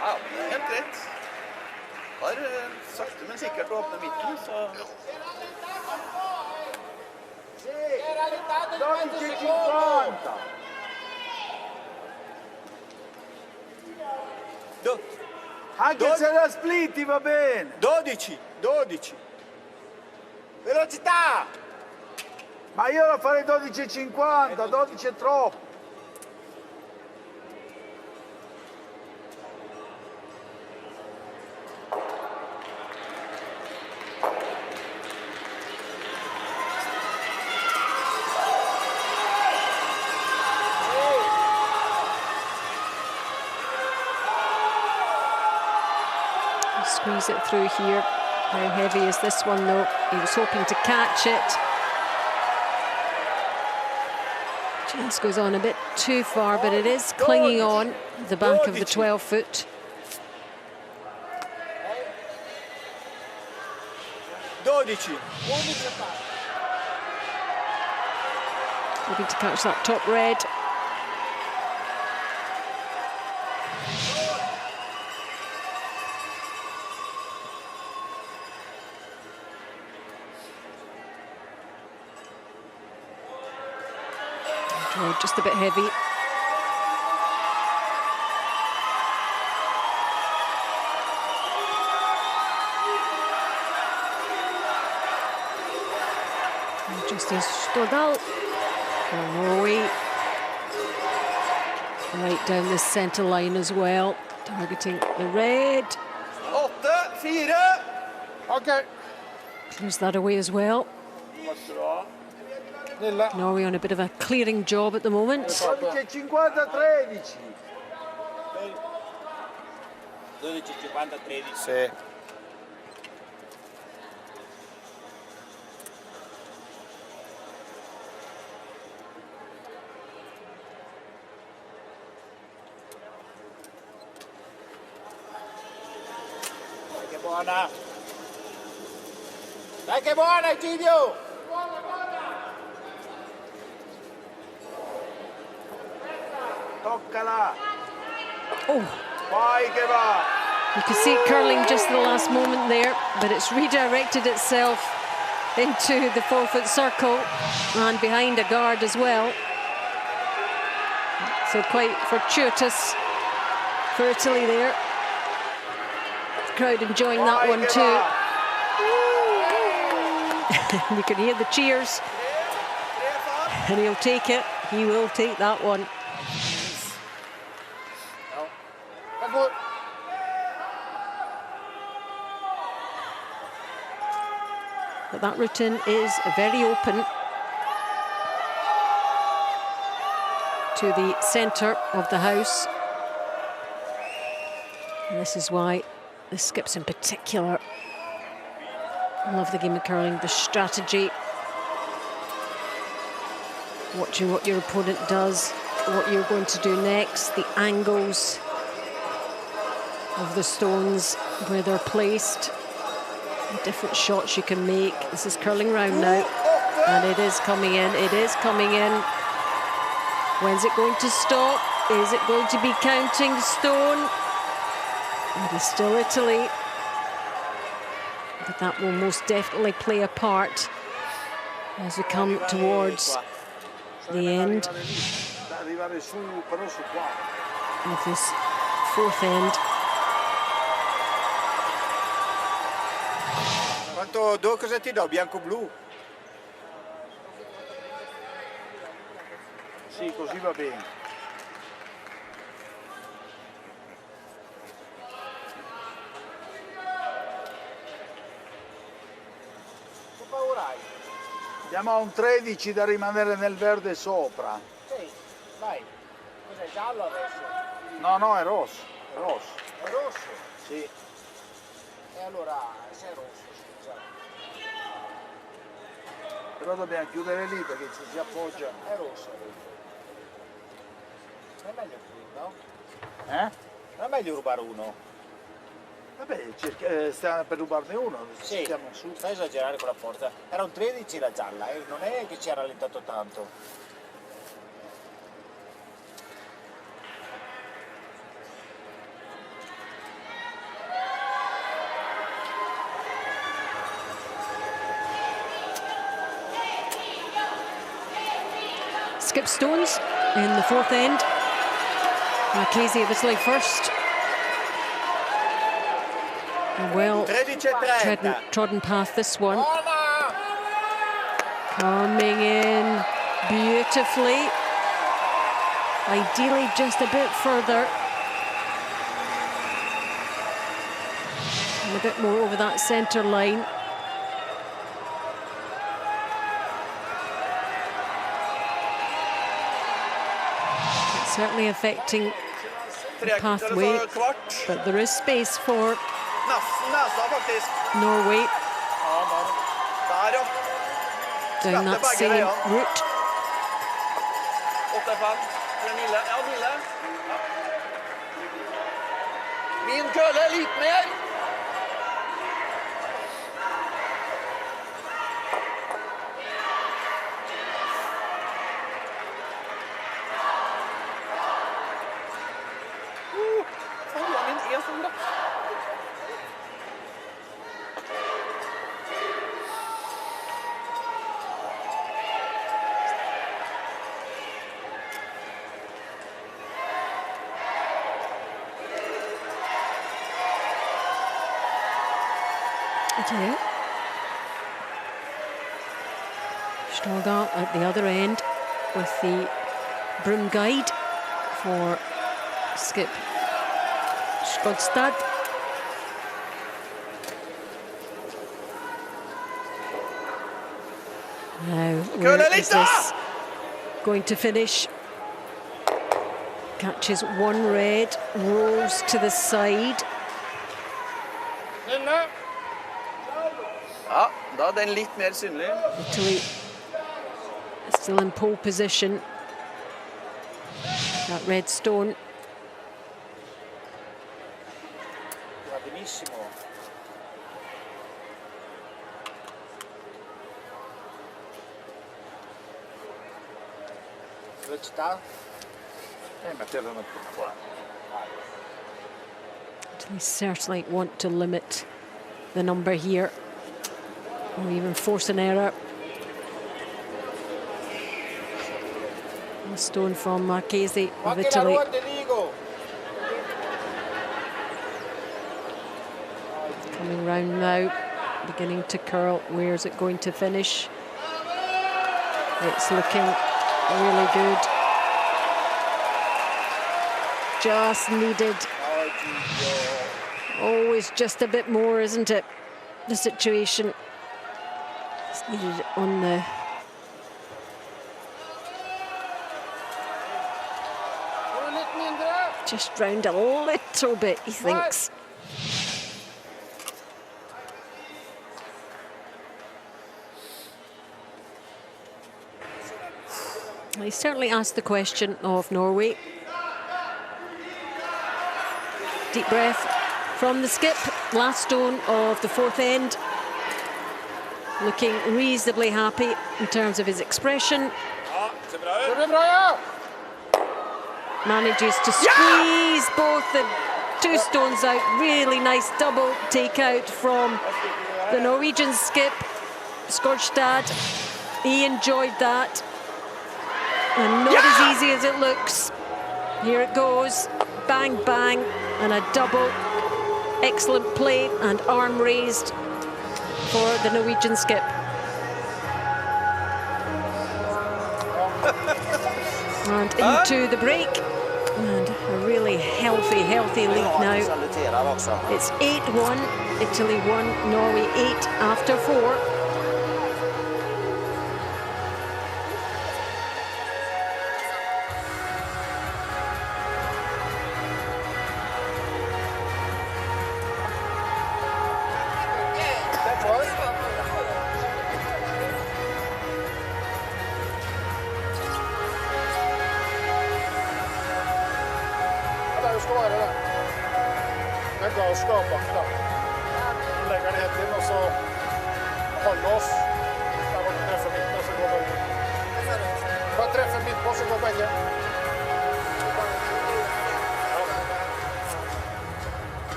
Ja, helt rett. Har sakte, men sikkert åpne midten, så... 12,50. Anche se la splitti va bene. 12. Velocità! Ma io la farei 12,50, 12 è troppo. Squeeze it through here. How heavy is this one though? He was hoping to catch it. Chance goes on a bit too far, but it is clinging on the back of the 12-foot. 12. Hoping to catch that top red. Just a bit heavy. Justin Stordal for Norway. Right down the centre line as well, targeting the red. 8-4. Okay. Clears that away as well. Norway on a bit of a clearing job at the moment. 12,50, 13. 12,50, 13. Sì. Che buona! Dai che buona, Egidio! Toccala. Oh. Vai che va. You could see it curling just at the last moment there, but it's redirected itself into the 4-foot circle and behind a guard as well. So quite fortuitous for Italy there. The crowd enjoying that one too. You can hear the cheers. And he'll take it. He will take that one. But that routine is very open to the centre of the house. And this is why the skips in particular love the game of curling, the strategy, watching what your opponent does, what you're going to do next, the angles of the stones, where they're placed, the different shots you can make. This is curling round now, and it is coming in, it is coming in. When's it going to stop? Is it going to be counting stone? It is still Italy. But that will most definitely play a part as we come towards the end of this fourth end. Quanto cosa ti do? Bianco-blu? Sì, così va bene. Andiamo a un 13 da rimanere nel verde sopra. Sì, vai. Cos'è, giallo adesso? No, no, è rosso. È rosso. È rosso? Sì. E allora, se è rosso, scusa. Però dobbiamo chiudere lì perché se si appoggia. È rosso. Non è meglio qui, no? Eh? Non è meglio rubare uno? Vabbè, stiamo per rubarne uno. Sì, Stiamo su. stai esagerare con la forza. Era un 13 la gialla, non è che ci ha rallentato tanto. Skip stones in the fourth end. Marchesi of Italy first. A well trodden path, this one. Coming in beautifully. Ideally just a bit further. And a bit more over that centre line. It's certainly affecting the pathway, but there is space for Norway down that same route. Min kølle litt mer. Italy. Stroga at the other end with the broom guide for skip Skodstad. Now, where is this going to finish? Catches one red, rolls to the side. Ja, da er den litt mer synlig. Italy still in pole position. That red stone. Va benissimo. Velocità? Metterlo qua. Italy certainly want to limit the number here, or even force an error. A stone from Marchesi of Italy. Coming round now, beginning to curl. Where's it going to finish? It's looking really good. Just needed. Always just a bit more, isn't it? The situation. Just needed it on the... Just round a little bit, he thinks. He certainly asked the question of Norway. Deep breath from the skip. Last stone of the fourth end. Looking reasonably happy in terms of his expression. Manages to squeeze both the two stones out. Really nice double takeout from the Norwegian skip, Skorstad. He enjoyed that. And not as easy as it looks. Here it goes. Bang, bang. And a double. Excellent play and arm raised for the Norwegian skip. And into the break. And a really healthy lead now. It's 8-1. Italy 1, Norway 8 after 4.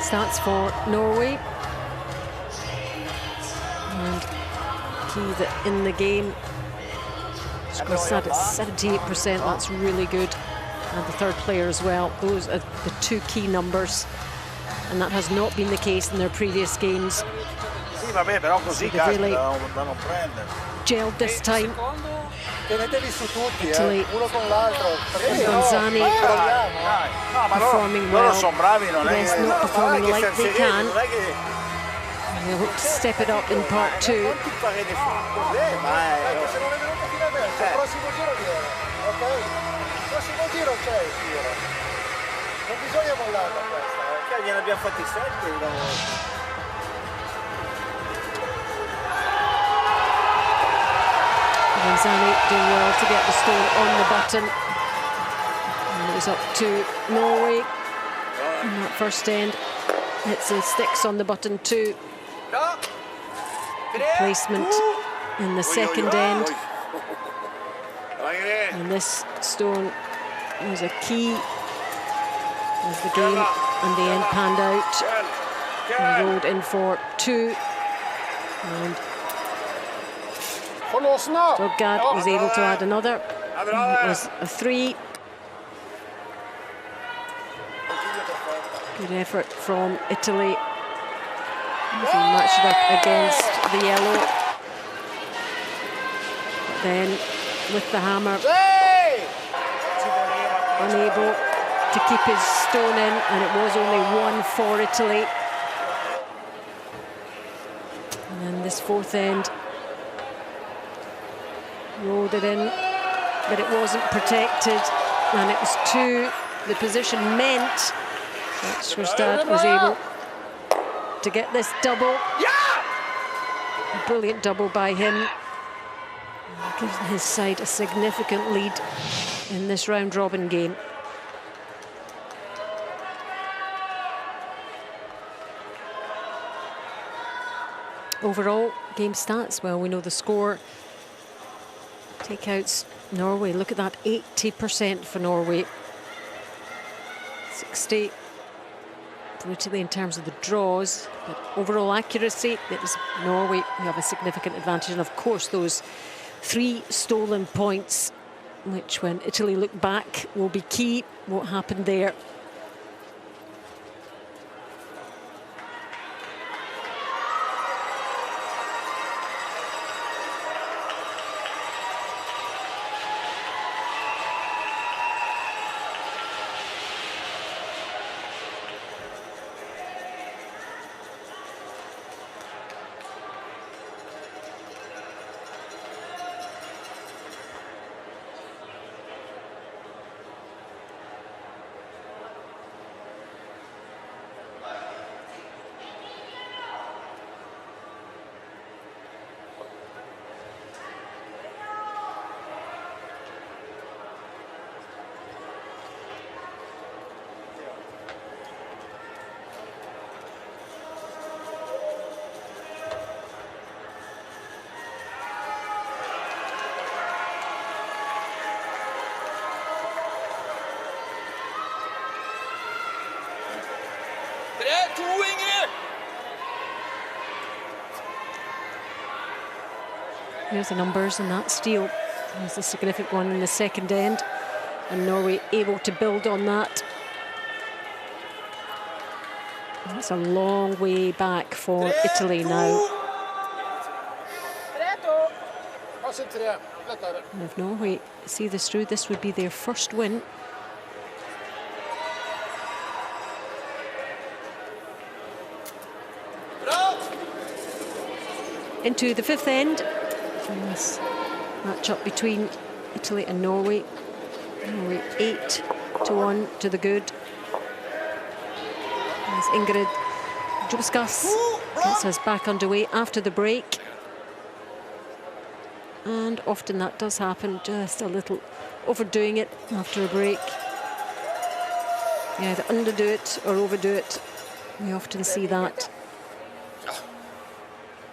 Starts for Norway. And key that in the game. Skorstad at 78%, that's really good. And the third player as well. Those are the two key numbers. And that has not been the case in their previous games. So they've really gelled this time. Italy and Gonzani performing well. Rest not performing like they can. And they'll hope to step it up in part 2. Gonzani doing well to get the stone on the button. And it was up to Norway in that first end. Hits and sticks on the button too. Placement in the second end. And this stone was a key as the game and the end panned out. And rolled in for 2. And Skorstad was able to add another. It was a 3. Good effort from Italy. He matched it up against the yellow. But then with the hammer, unable to keep his stone in, and it was only 1 for Italy. And then this fourth end, rolled it in, but it wasn't protected, and it was 2. The position meant that Skorstad was able to get this double. A brilliant double by him. Gives his side a significant lead in this round-robin game. Overall, game stats, well, we know the score. Takeouts, Norway, look at that, 80% for Norway. 60 for for Italy in terms of the draws, but overall accuracy, it is Norway who have a significant advantage. And of course, those 3 stolen points, which when Italy look back will be key. What happened there? Here's the numbers in that steal. There's a significant one in the second end, and Norway able to build on that. It's a long way back for Italy now. And if Norway see this through, this would be their first win. Into the fifth end. This match-up between Italy and Norway. Norway 8-1 to the good. As Ingrid Jobskas gets us back underway after the break. And often that does happen, just a little overdoing it after a break. You either underdo it or overdo it. We often see that.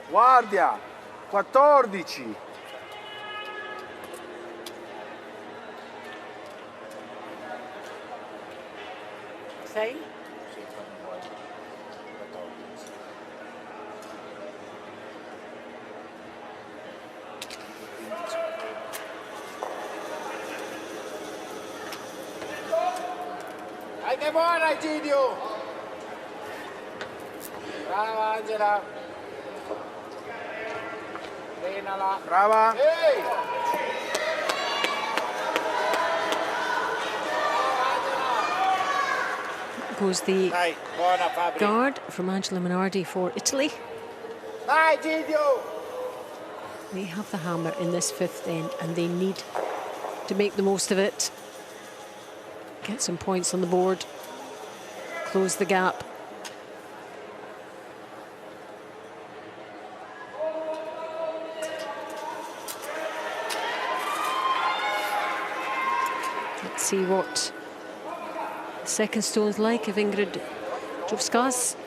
Guardia, 14. Sei? Dai che buona Egidio! Brava Angela! Frenala! Brava. Ehi! Goes the Dai, buona Fabri! guard from Angela Minardi for Italy. Dai Egidio! They have the hammer in this fifth end and they need to make the most of it. Get some points on the board. Close the gap. Let's see what the second stone's like of Ingrid Jobskas.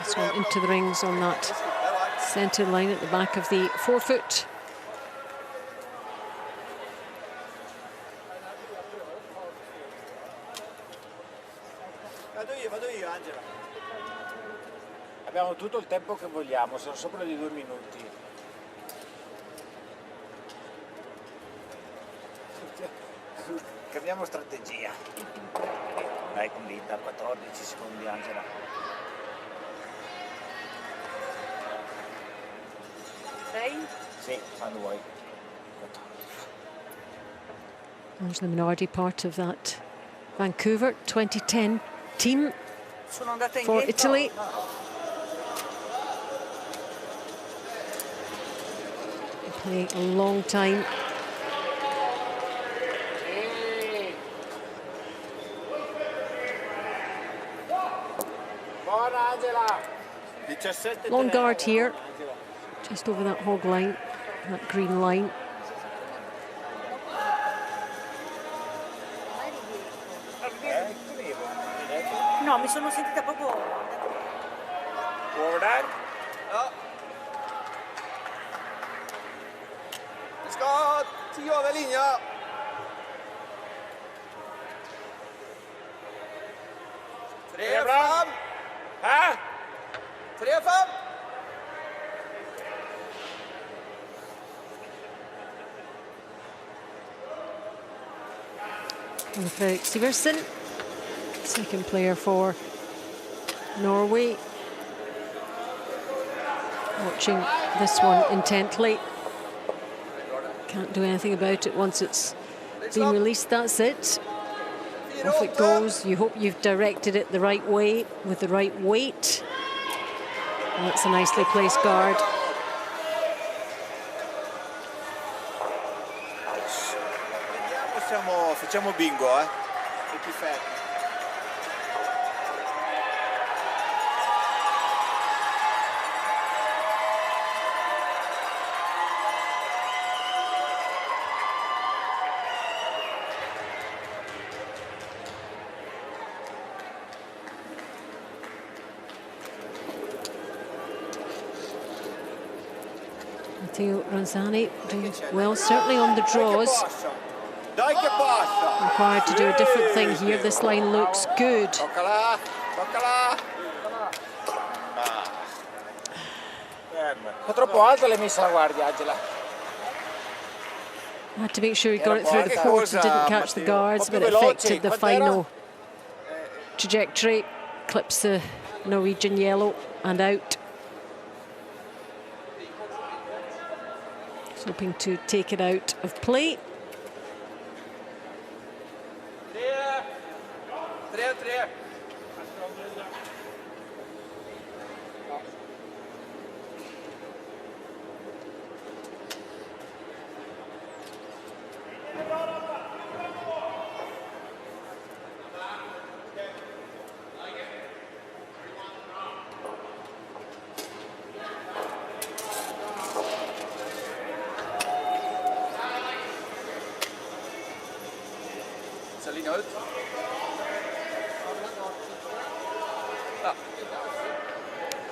This one into the rings on that centre line at the back of the forefoot. Vado io, Angela. Abbiamo tutto il tempo che vogliamo, sono sopra di 2 minuti. Cambiamo strategia. Dai, convinta, 14 secondi Angela. Sei? Sì, quando vuoi. Angela Minardi, part of that Vancouver 2010 team Sono andata for indietro. Italy. Playing a long time. Buona Angela! 17. Long guard here, just over that hog line, that green line. No, mi sono sentita proprio... Over der. Ja. Vi skal ha 10 over linja. Tre, fem. Hæ? 3-5. And Fredrik Sivertsen, second player for Norway. Watching this one intently. Can't do anything about it once it's been released, that's it. Off it goes. You hope you've directed it the right way with the right weight. And that's a nicely placed guard. Facciamo bingo, Se ti fermi. Matteo Ranzani doing well, certainly on the draws. Required to do a different thing here. This line looks good. Toccala, toccala. Un po' troppo alto l'hai messa la guardia, Angela. Had to make sure he got it through the court and didn't catch the guards, but it affected the final trajectory. Clips the Norwegian yellow and out. He's hoping to take it out of play. 3-3. Linja ut.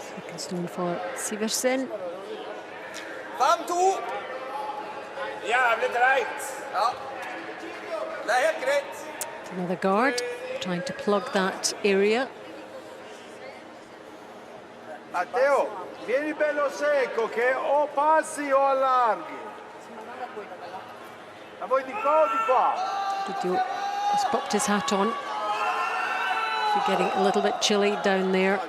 Second stone for Sivertsen. 5-2. Jävligt right. Ja. Det är helt greit. Another guard trying to plug that area. Matteo, vieni bello secco che o passi o allarghi. Ma voi di qua o di qua? Didio has popped his hat on. You're getting a little bit chilly down there.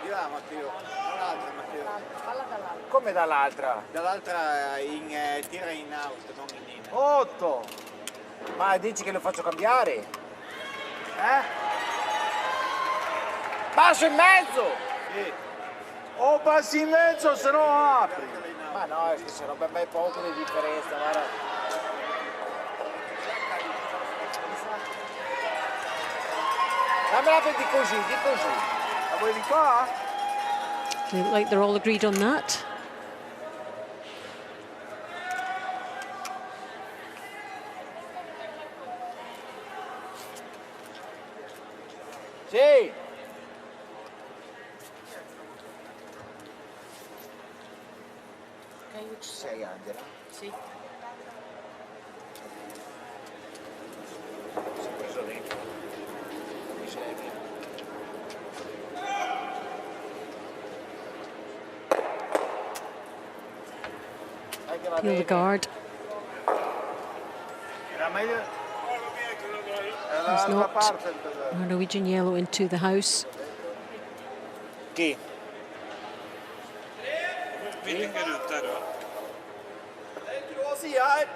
Come dall'altra? Dall'altra tira in out, non in in. 8. Ma dici che lo faccio cambiare? Passo in mezzo! Sì. O passi in mezzo se no apri. Ma no, è che se no per me è poco di differenza, guarda. Dammela per di così, di così. La vuoi di qua? They look like they're all agreed on that. Sì! Che ci sei, Angela? Sì. Si è preso dentro. Miseria. Peel the guard. Era meglio. He's knocked Norwegian yellow into the house. Chi? Vi ligger ut der, da. Grå side her.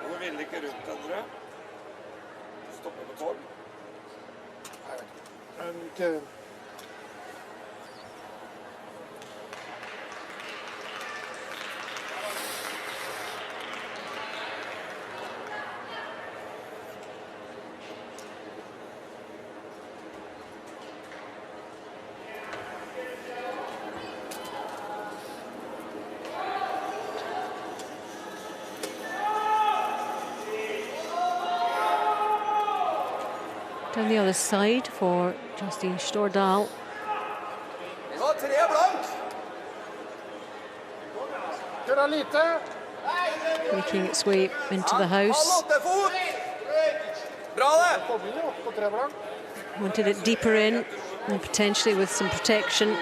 Hvor vil ligge rundt den, tror jeg? Stopper på 12. Down the other side for Justine Stordal. Godt. 3 blank. Køra lite. Making its way into the house. Halv 8 fot. Bra det. Kom inn jo, på 3 blank. Wanted it deeper in and potentially with some protection.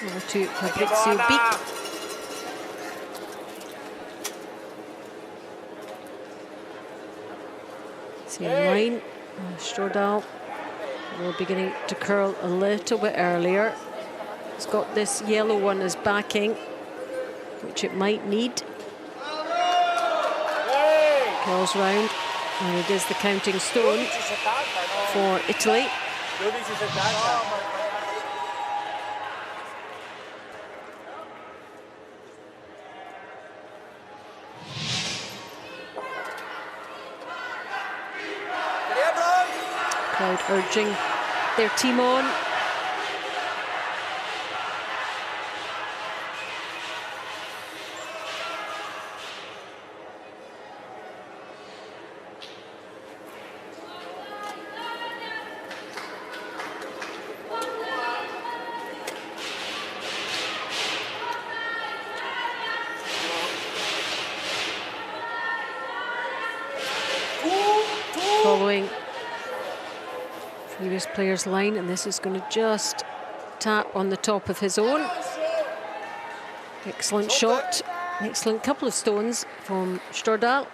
Over to Fabrizio Beak. Same line. Stordal will beginning to curl a little bit earlier. It's got this yellow one as backing, which it might need. Curls round, and it is the counting stone for Italy. Crowd urging their team on. Following previous player's line, and this is going to just tap on the top of his own. Excellent shot, excellent couple of stones from Stordal.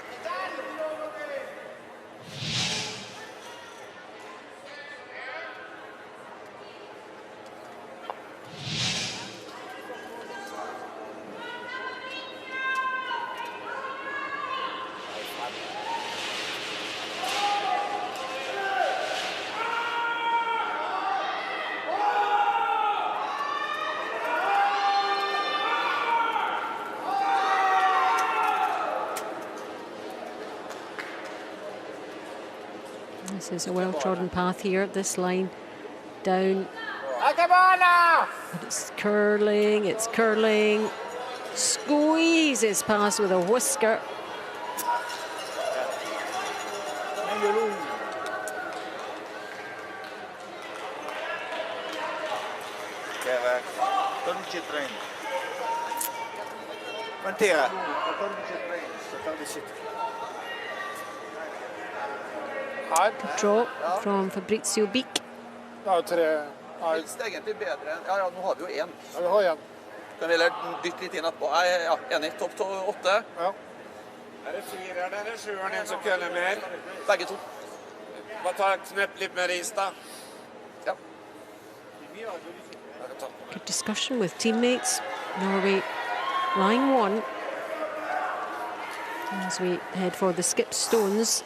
This is a well-trodden path here. This line down. But it's curling. Squeezes past with a whisker. Good draw from Fabrizio Beak. Ja, 3. Helst egentlig bedre enn... Ja, nå har vi jo 1. Ja, vi har 1. Kan vi heller dytte litt inn etterpå. Ja, enig. Topp 8. Ja. Det 4, det 7-eren en som køller mer. Begge to. Bare ta knepp litt mer is da. Ja. Good discussion with teammates. Norway line 1. As we head for the skip stones.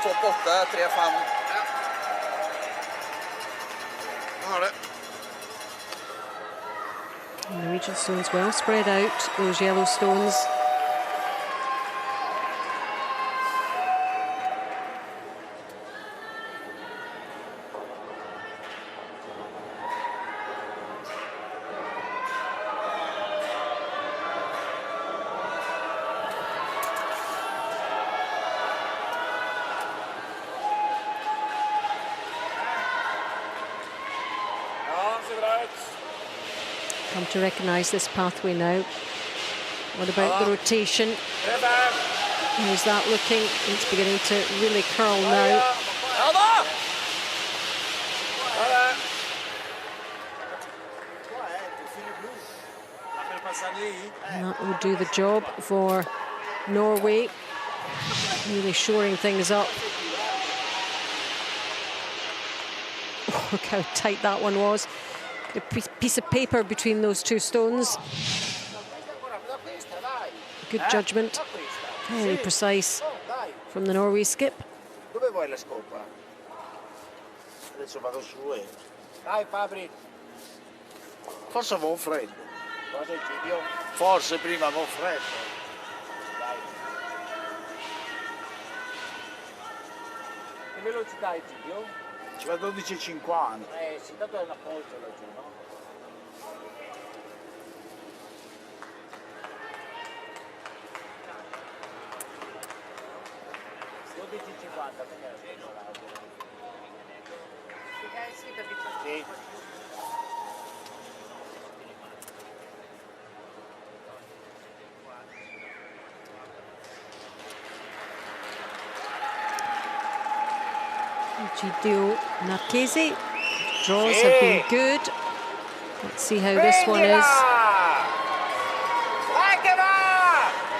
Topp 8, 3-5. Har det. Norwegian stones well spread out, those yellow stones. Come to recognise this pathway now. What about the rotation? How's that looking? It's beginning to really curl now. And that will do the job for Norway. Really shoring things up. Oh, look how tight that one was. A piece of paper between those two stones. Good judgment. Very precise from the Norway skip. Dove vuoi la scopa? Adesso vado su e... Dai Fabri. Forse avevo freddo. Forse prima avevo freddo. velocità Egidio? La 12,50. Sì, tanto è una polsa laggiù, no? Sì. Gidio Marchesi. Draws have been good. Let's see how this one is.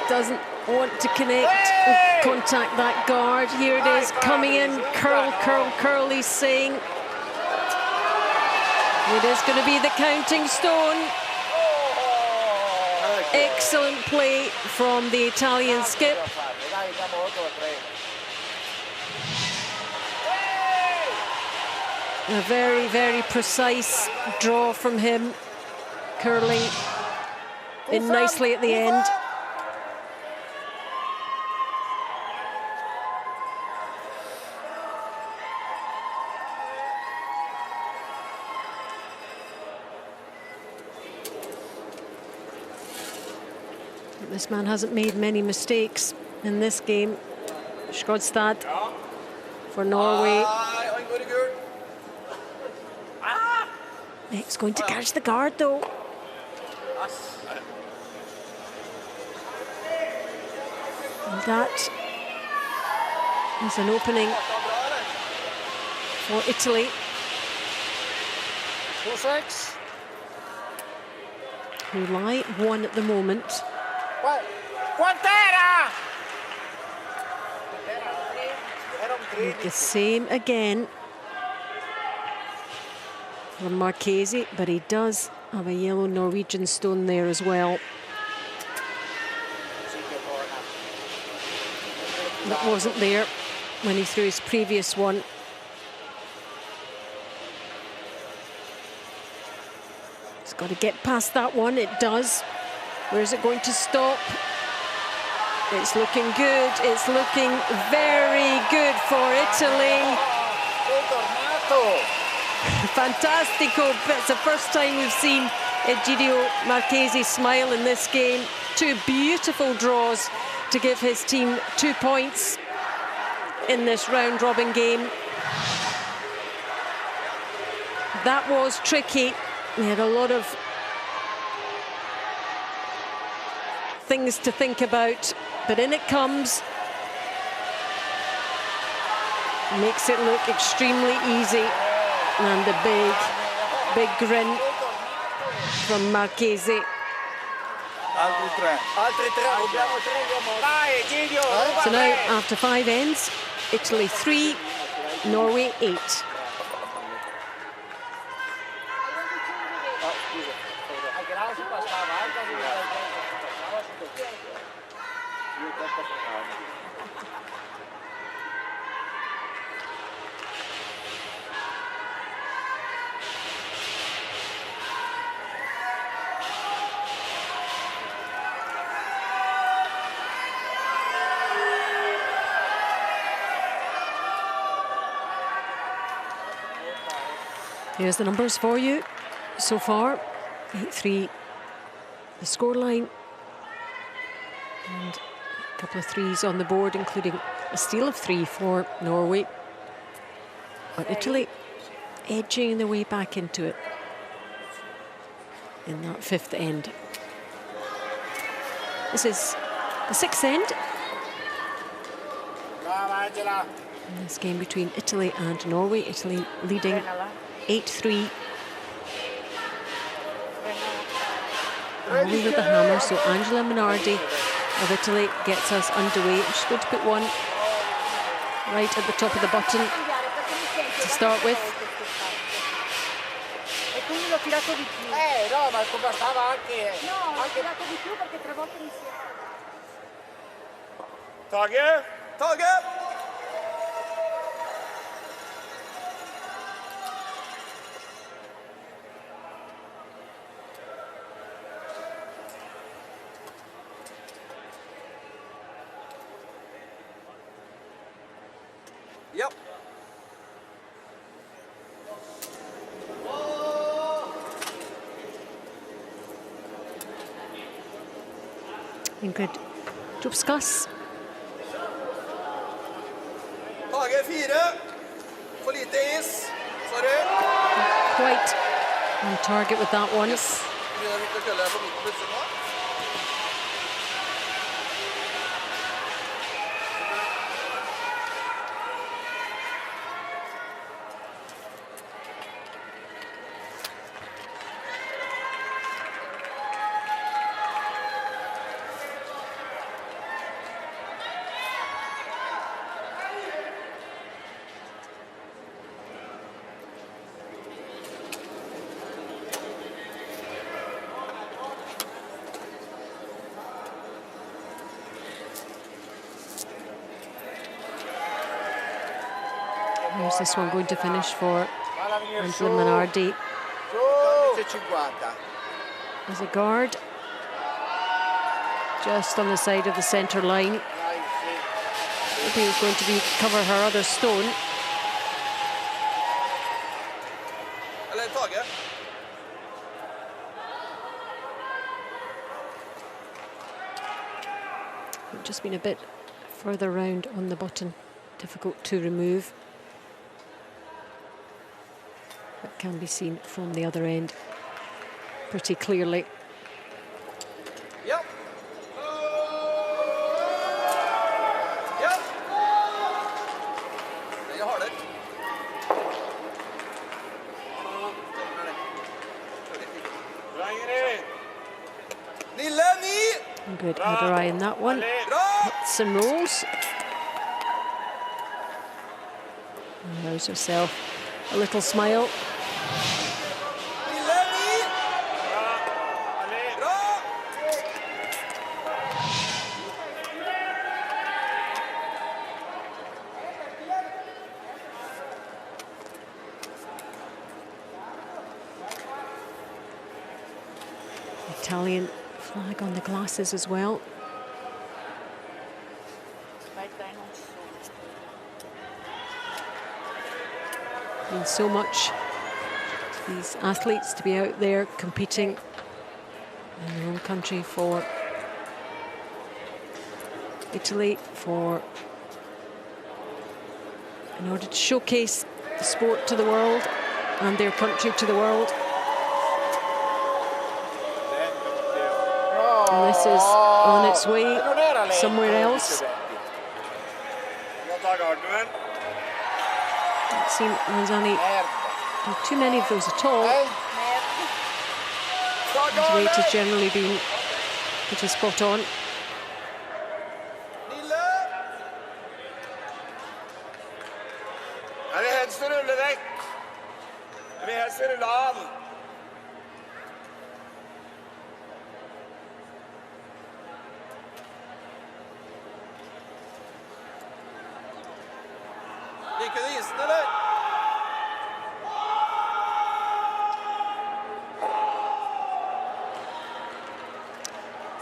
Doesn't want to connect and contact that guard. Here it is, coming in. Curl, curl, curl, he's saying. It is going to be the counting stone. Excellent play from the Italian skip. A very, very precise draw from him, curling in nicely at the end. This man hasn't made many mistakes in this game. Skodstad for Norway. Nick's going to catch the guard though. And that is an opening for Italy. 2-6. Who lie 1 at the moment. Quant'era? The same again from Marchesi, but he does have a yellow Norwegian stone there as well. That wasn't there when he threw his previous one. It's got to get past that one, it does. Where is it going to stop? It's looking good, it's looking very good for Italy. Fantastico, it's the first time we've seen Egidio Marchesi smile in this game. 2 beautiful draws to give his team 2 points in this round-robin game. That was tricky. He had a lot of things to think about, but in it comes. Makes it look extremely easy. And a big, big grin from Marchesi. So now, after 5 ends, Italy 3, Norway 8. Here's the numbers for you so far. 8-3, the scoreline. And a couple of threes on the board, including a steal of 3 for Norway. But Italy edging their way back into it in that 5th end. This is the 6th end in this game between Italy and Norway. Italy leading 8-3. Norway with the hammer, so Angela Minardi of Italy gets us underway. She's going to put one right at the top of the button to start with. No, ma bastava anche. No, ho tirato di più perché 3 volte insieme. Tage! Tage! Yep. Ingrid Dubskas. Tage 4. For lite is. Sorry. Quite on target with that one. How's this one going to finish for Angela Minardi? As a guard, just on the side of the centre line. Maybe it's going to be cover her other stone. Just been a bit further round on the button, difficult to remove. That can be seen from the other end pretty clearly. Yep. Yep. You har det. Good header eye in that one. Hits and rolls. Allows herself a little smile. Italian flag on the glasses as well. Means so much to these athletes to be out there competing in their own country for Italy, in order to showcase the sport to the world and their country to the world. And this is on its way somewhere else. I've seen Ronzani do too many of those at all. His weight has generally been pretty spot on.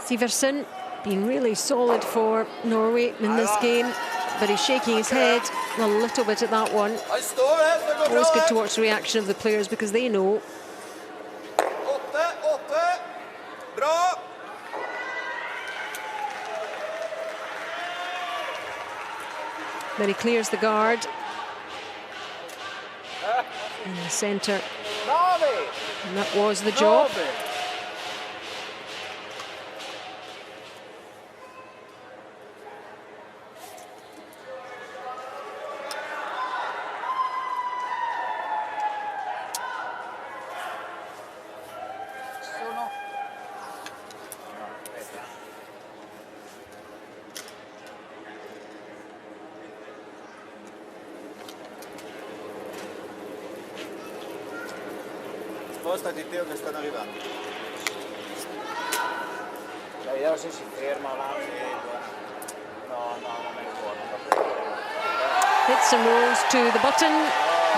Siversen being really solid for Norway in this game, but he's shaking his head a little bit at that one. Always good to watch the reaction of the players because they know. But he clears the guard in the centre, and that was the job. Spostati Teo che stanno arrivando. Vediamo se si ferma là. No, non è buono. Hits and rolls to the button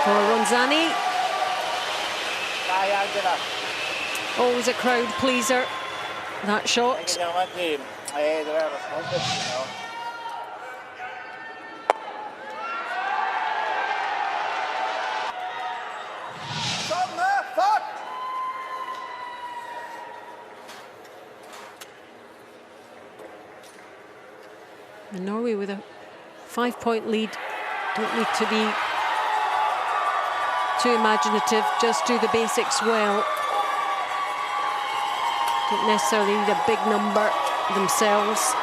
for Ronzani. Dai Angela. Always a crowd pleaser, that shot. Andiamo avanti. Dov'era lo sponsor? And Norway with a 5-point lead. Don't need to be too imaginative, just do the basics well. Don't necessarily need a big number themselves.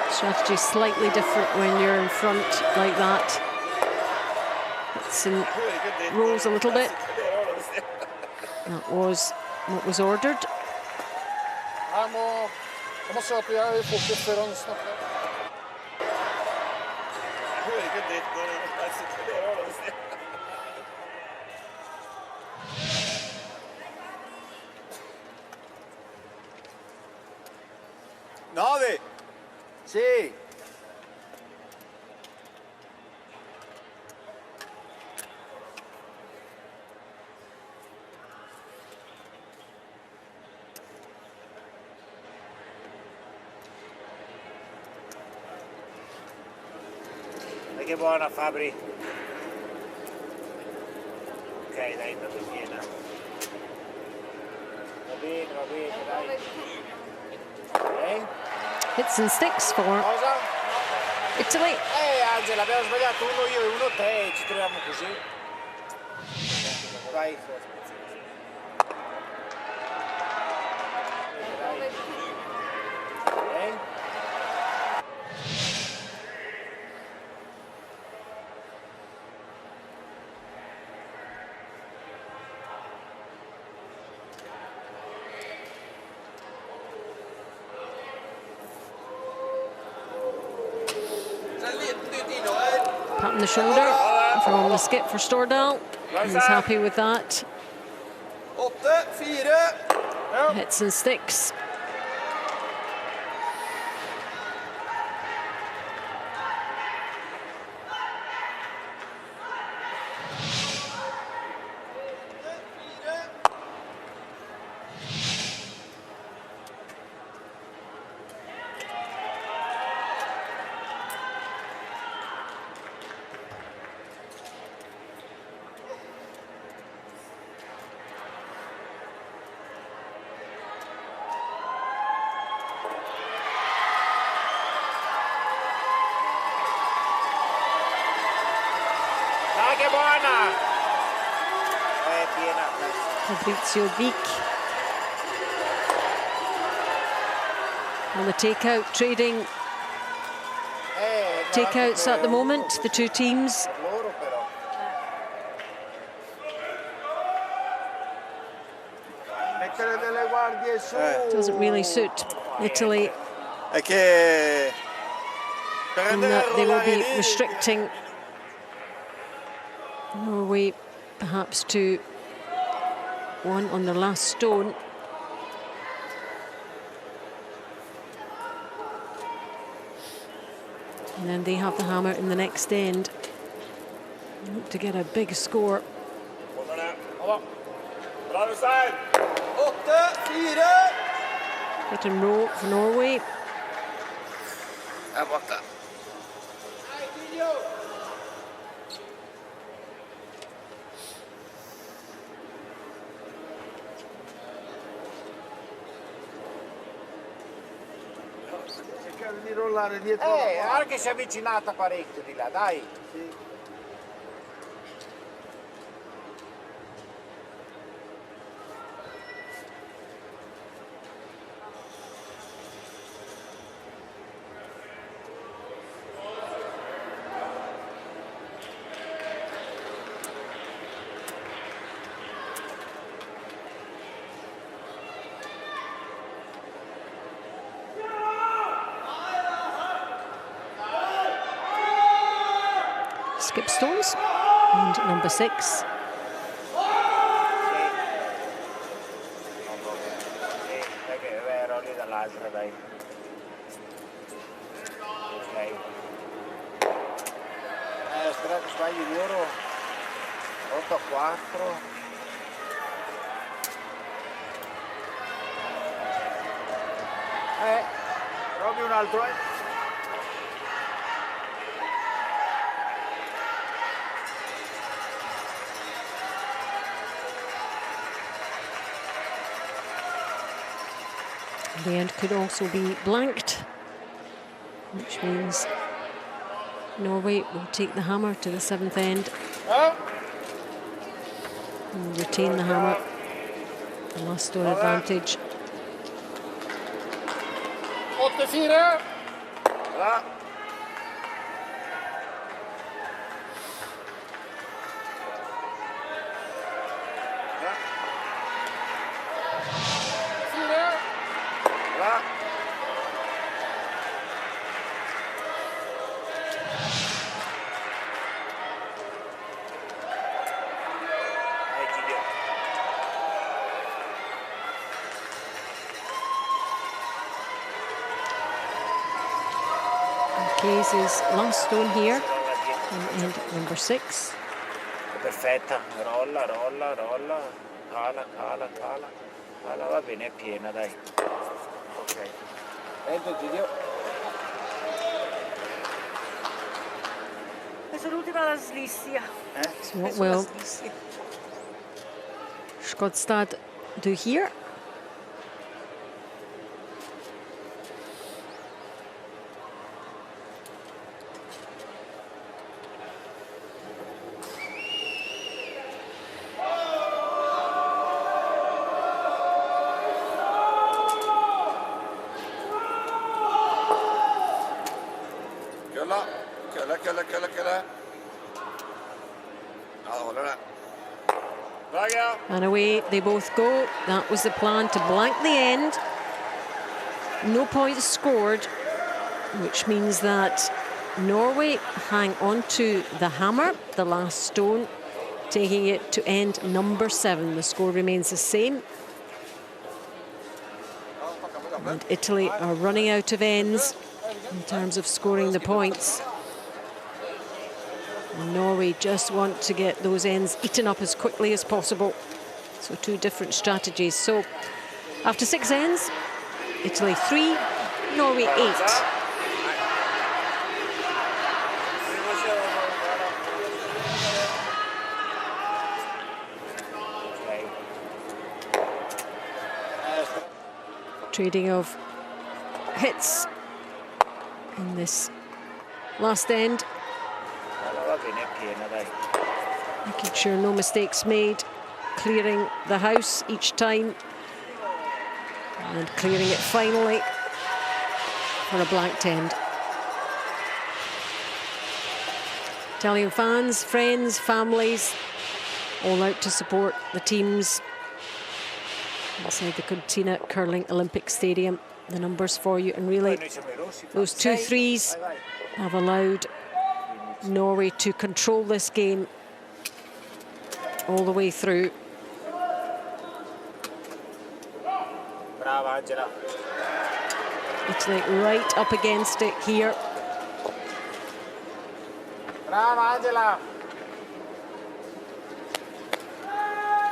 Strategy slightly different when you're in front like that. It's in rolls a little bit. That was what was ordered. Nove. Sì. Che buona Fabri. Ok, dai, intanto piena. Va bene, dai. Okay. Hits and sticks for Cosa? Italy. Angela, abbiamo sbagliato uno io e uno te, ci troviamo così. Vai. Pat on the shoulder from the skip for Stordal. He's happy with that. 8-4. Hits and sticks. Che buona! Piena. Fabrizio Beek on the takeout, trading takeouts at the moment, the two teams. Loro però. Mettere delle guardie su. Doesn't really suit Italy È che in that they will be restricting Norway perhaps to one on their last stone. And then they have the hammer in the next end. Look to get a big score. Hit and roll for Norway. borta. Cercare di rollare dietro. Anche si è avvicinata parecchio di là, dai. Sì. Skip stones and number 6. Ero lì dall'altra, dai. Ok. Spero che sbagli di oro. 8-4. Provi un altro, The end could also be blanked. which means Norway will take the hammer to the 7th end and retain the hammer. The last stone advantage. 84. Bra. Bra. Casey's last stone here in end number 6. Perfetta, rolla, rolla, rolla, cala, cala, cala, cala, va bene, è piena, dai. Ok. Vedo, Gidio. Questa è l'ultima la Slissia. So what will Skotstad do here? Kulla. Ja, håller det. Bra. And away they both go. That was the plan, to blank the end. No points scored, which means that Norway hang on to the hammer, the last stone, taking it to end number 7. The score remains the same. And Italy are running out of ends in terms of scoring the points. And Norway just want to get those ends eaten up as quickly as possible. So 2 different strategies. So after 6 ends, Italy 3, Norway 8. Trading of hits in this last end. Making sure no mistakes made, clearing the house each time, and clearing it finally for a blanked end. Italian fans, friends, families, all out to support the teams inside the Cortina Curling Olympic Stadium. The numbers for you, and really those 2 threes have allowed Norway to control this game all the way through. Brava, Angela. Italy right up against it here. Brava, Angela.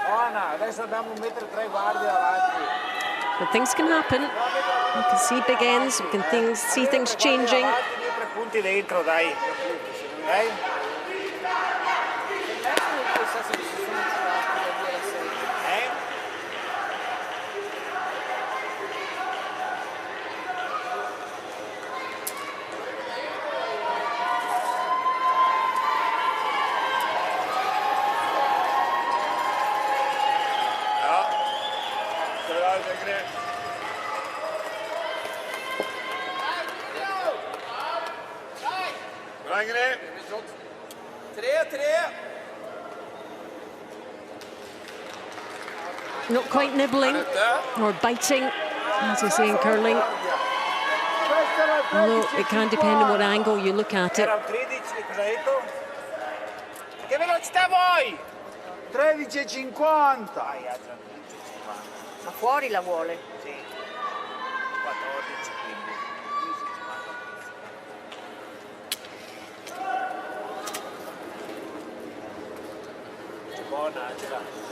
Buona, adesso abbiamo 1,3 metri guardi avanti. But things can happen. We can see big ends, we can see things changing. 3 punti dentro, dai. Dai. Not quite nibbling or biting, as they say in curling. Although it can depend on what angle you look at it. Che velocità vuoi? 13,50. Ma fuori la vuole. Sì. 14, quindi. Buona, Angela.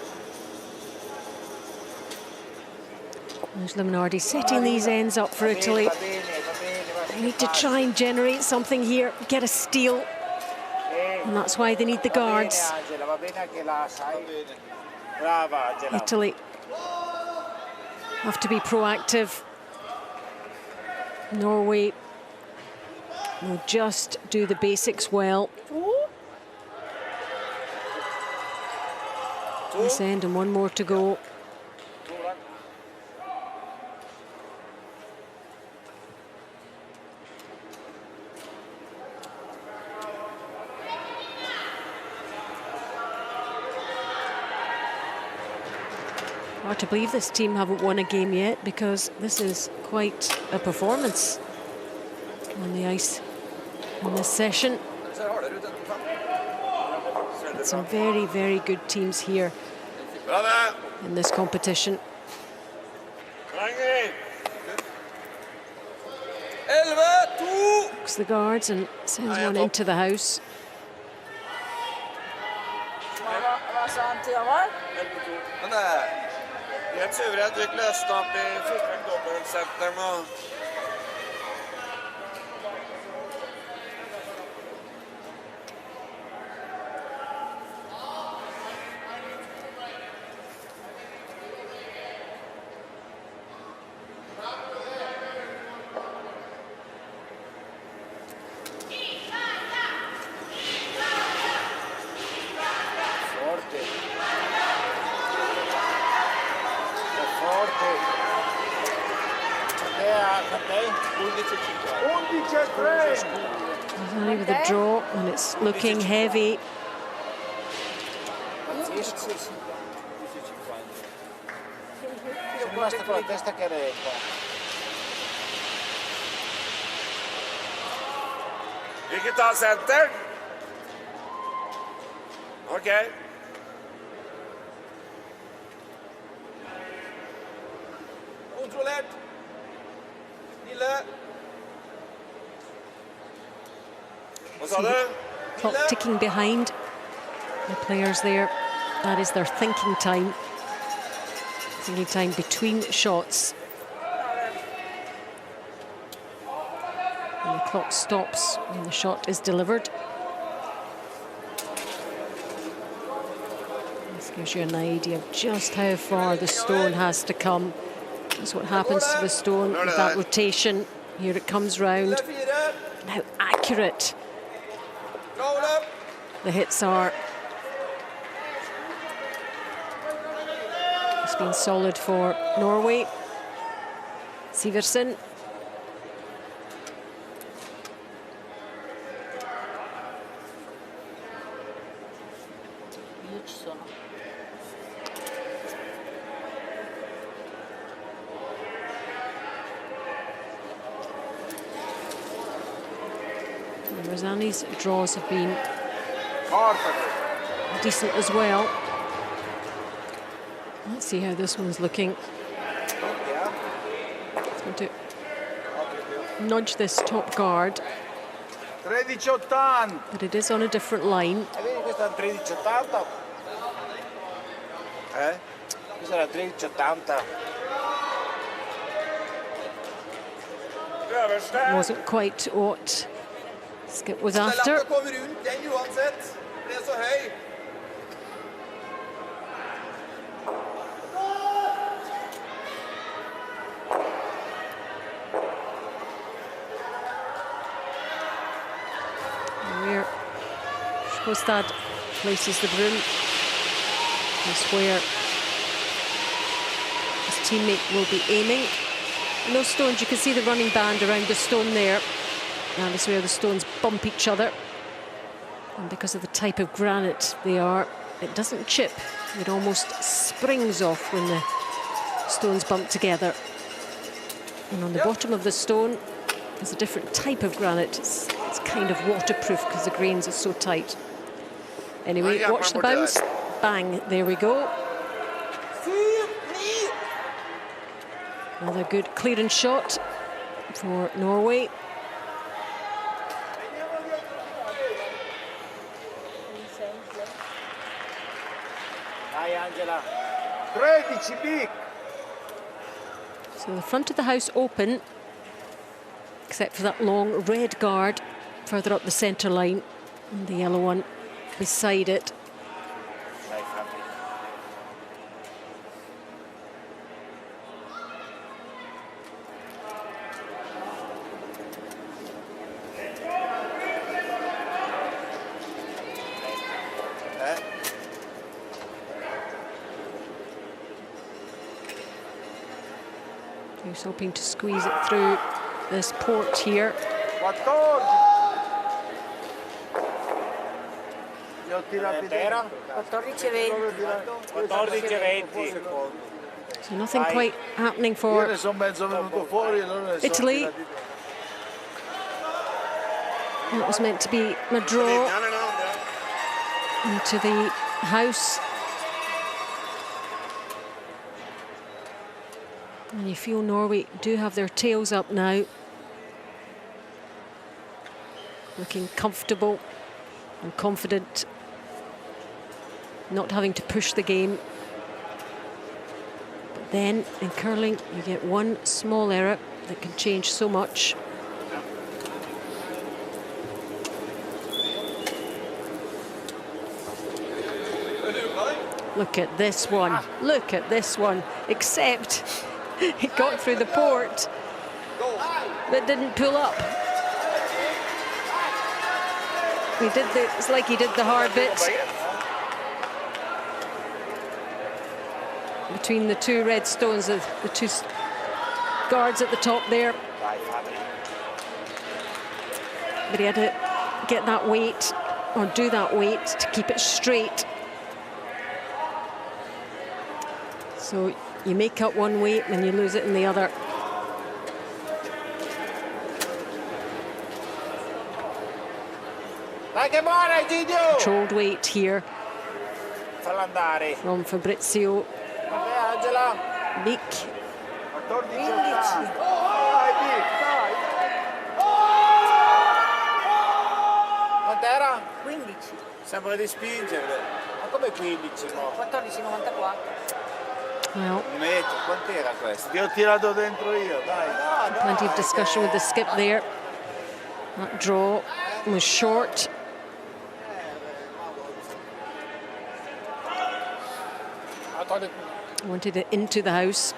There's Lemonardi setting these ends up for Italy. They need to try and generate something here, get a steal. And that's why they need the guards. Italy have to be proactive. Norway will just do the basics well. This end and one more to go. Hard to believe this team haven't won a game yet, because this is quite a performance on the ice in this session. Some very, very good teams here in this competition. Looks the guards and sends one into the house. Helt suverent fikk løst opp I dobbeltsenteren og With the draw, and it's looking heavy. Ikke ta senteren. Ok. Kontrollert. Lille. Hva sa du? Clock ticking behind the players there. That is their thinking time. Thinking time between shots. And the clock stops when the shot is delivered. This gives you an idea of just how far the stone has to come. That's what happens to the stone with that rotation. Here it comes round. And how accurate the hits are. It's been solid for Norway. Siversen. Rosani's draws have been decent as well. Let's see how this one's looking. It's going to nudge this top guard, but it is on a different line. It wasn't quite what Skip was after. Where Skostad places the broom is where his teammate will be aiming. And those stones, you can see the running band around the stone there. And this is where the stones bump each other. And because of the type of granite they are, it doesn't chip. It almost springs off when the stones bump together. And on the bottom of the stone is a different type of granite. It's kind of waterproof because the grains are so tight. Anyway, watch the bounce. Bang, there we go. Another good clearance shot for Norway. So the front of the house open, except for that long red guard further up the centre line, and the yellow one beside it. He's hoping to squeeze it through this port here. 14. Era 14 e 20. 14-20. So nothing quite happening for Italy. That was meant to be a draw into the house. And you feel Norway do have their tails up now. Looking comfortable and confident, not having to push the game. But then in curling, you get one small error that can change so much. Look at this one. Look at this one. Except it got through the port, but didn't pull up. He did it's like he did the hard bit. Between the two red stones, the two guards at the top there. But he had to get that weight, or do that weight, to keep it straight. So you make up one weight and you lose it in the other. Controlled weight here from Fabrizio Bic. 15. Quant'era? 15. Sembra di spingere. Ma come 15 no? 14,94. Well, Un metro, quant'era questo? Ti ho tirato dentro io, dai. plenty of discussion with the skip there. That draw was short. Wanted it into the house.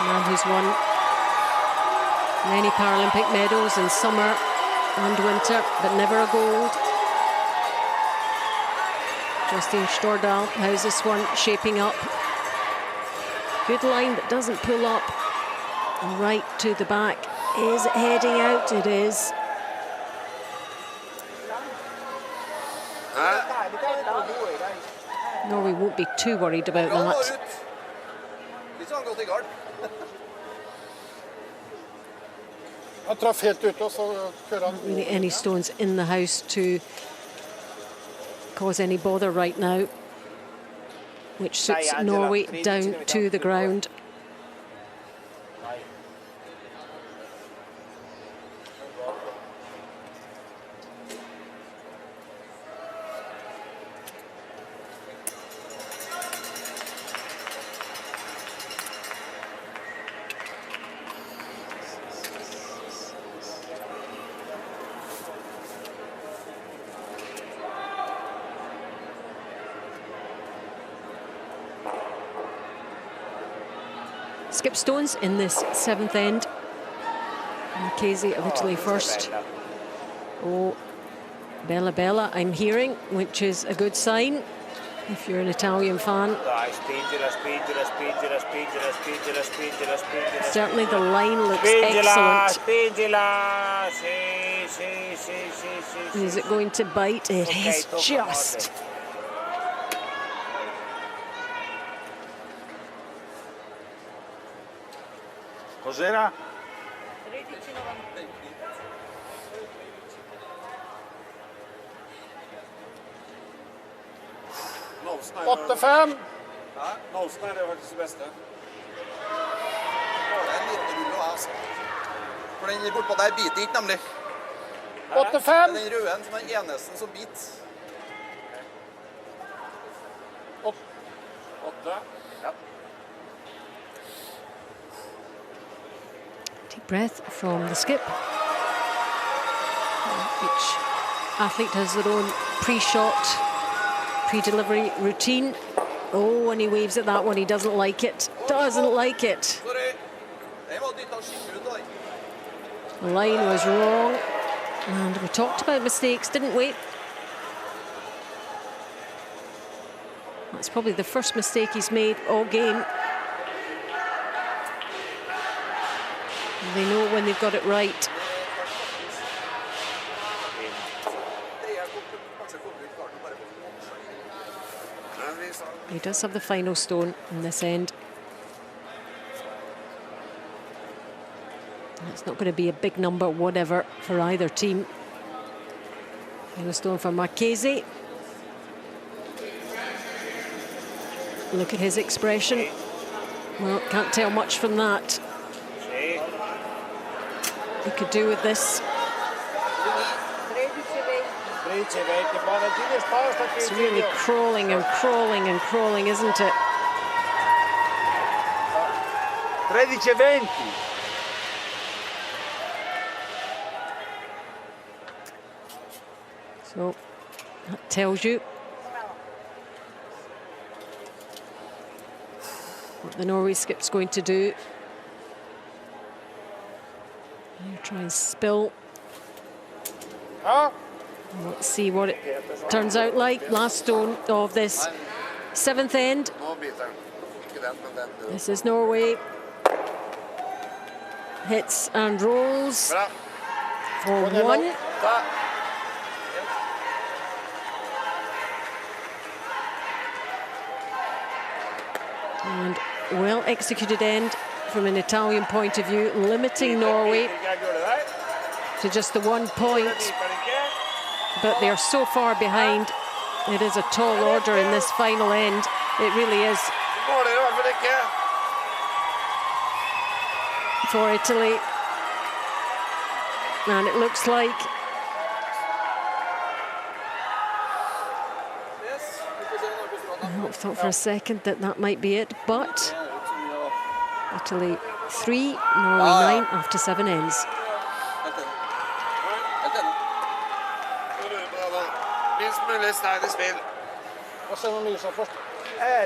Man who's won many Paralympic medals in summer and winter, but never a gold. Justine Stordal, how's this one shaping up? Good line that doesn't pull up. And right to the back. Is it heading out? It is. Norway won't be too worried about that. Not Really any stones in the house to cause any bother right now, which suits Norway down to the ground. Skip stones in this seventh end. Marchesi of Italy first. Oh, Bella Bella, I'm hearing, which is a good sign if you're an Italian fan. Dai, spingila, spingila, spingila, spingila, spingila, spingila, spingila. Certainly the line looks Spingila, excellent. spingila. Sì, sì, sì, sì, sì. Is it going to bite? It Ok, is tocca a just. Morte. Cos'era? 13,90. Åtte-fem. Nolsen er faktisk det beste. Det er en liten rull å ha, altså. For den bortpå der biter ikke, nemlig. Det 8-5. er den røde som er den eneste som biter. 8. Deep breath from the skip. Which athlete has their own pre-shot, pre-delivery routine. Oh, and he waves at that one. He doesn't like it. Doesn't like it. The line was wrong. And we talked about mistakes, didn't we? That's probably the first mistake he's made all game. They know when they've got it right. He does have the final stone in this end. It's not going to be a big number, whatever, for either team. Final stone for Marchese. Look at his expression. Well, can't tell much from that. He could do with this. It's really crawling and crawling and crawling, isn't it? 13-20. So that tells you what the Norway skip's going to do. You try and spill. Let's see what it turns out like. Last stone of this 7th end. This is Norway. Hits and rolls for 1. And well executed end from an Italian point of view, limiting Norway to just the 1 point. But they're so far behind. It is a tall order in this final end. It really is. For Italy. And it looks like I thought for a second that that might be it, but Italy 3, Norway 9 after 7 ends.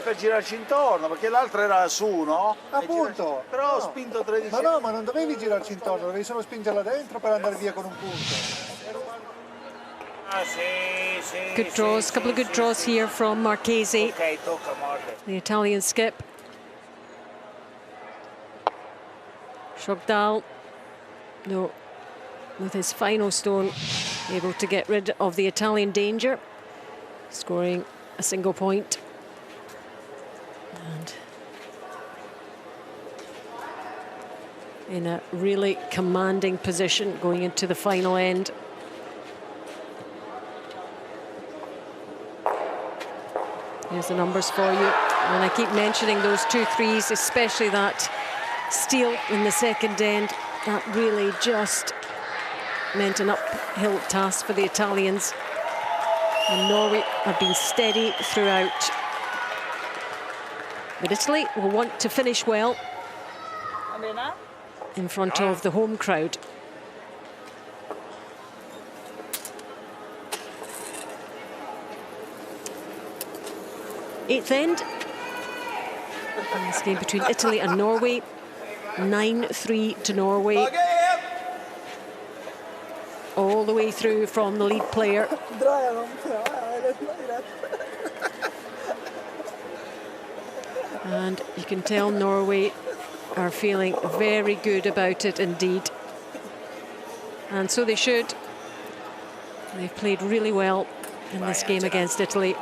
Per girarci intorno, perché l'altra era su, no? Appunto! Però ho spinto 13. Ma no, ma non dovevi girarci intorno, dovevi solo spingerla dentro per andare via con un punto. Good draws, couple of good draws here from Marchese, the Italian skip. Shogdal, no, with his final stone, able to get rid of the Italian danger, scoring a single point. And in a really commanding position going into the final end. Here's the numbers for you. And I keep mentioning those 2 threes, especially that steal in the second end. That really just meant an uphill task for the Italians. And Norway have been steady throughout. But Italy will want to finish well in front of the home crowd. Eighth end. And this game between Italy and Norway. 9-3 to Norway. All the way through from the lead player. And you can tell Norway are feeling very good about it indeed. And so they should. They've played really well in this game against Italy.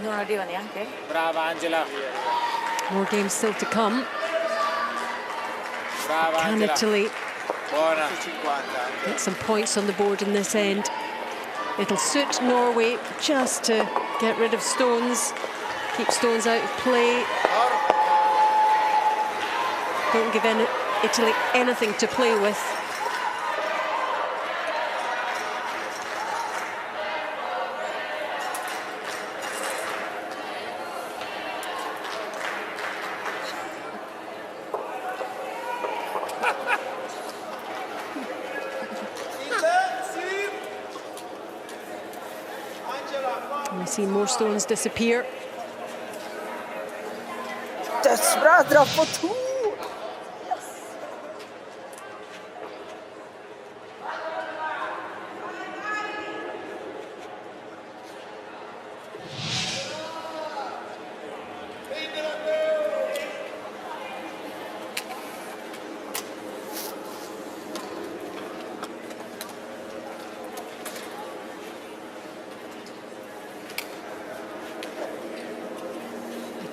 Non arriva neanche? Brava Angela. More games still to come. Brava Can Angela. Italy Buona. get some points on the board in this end? It'll suit Norway just to get rid of stones, keep stones out of play. Don't give Italy anything to play with. We see more stones disappear. Dödsbra, dra på to!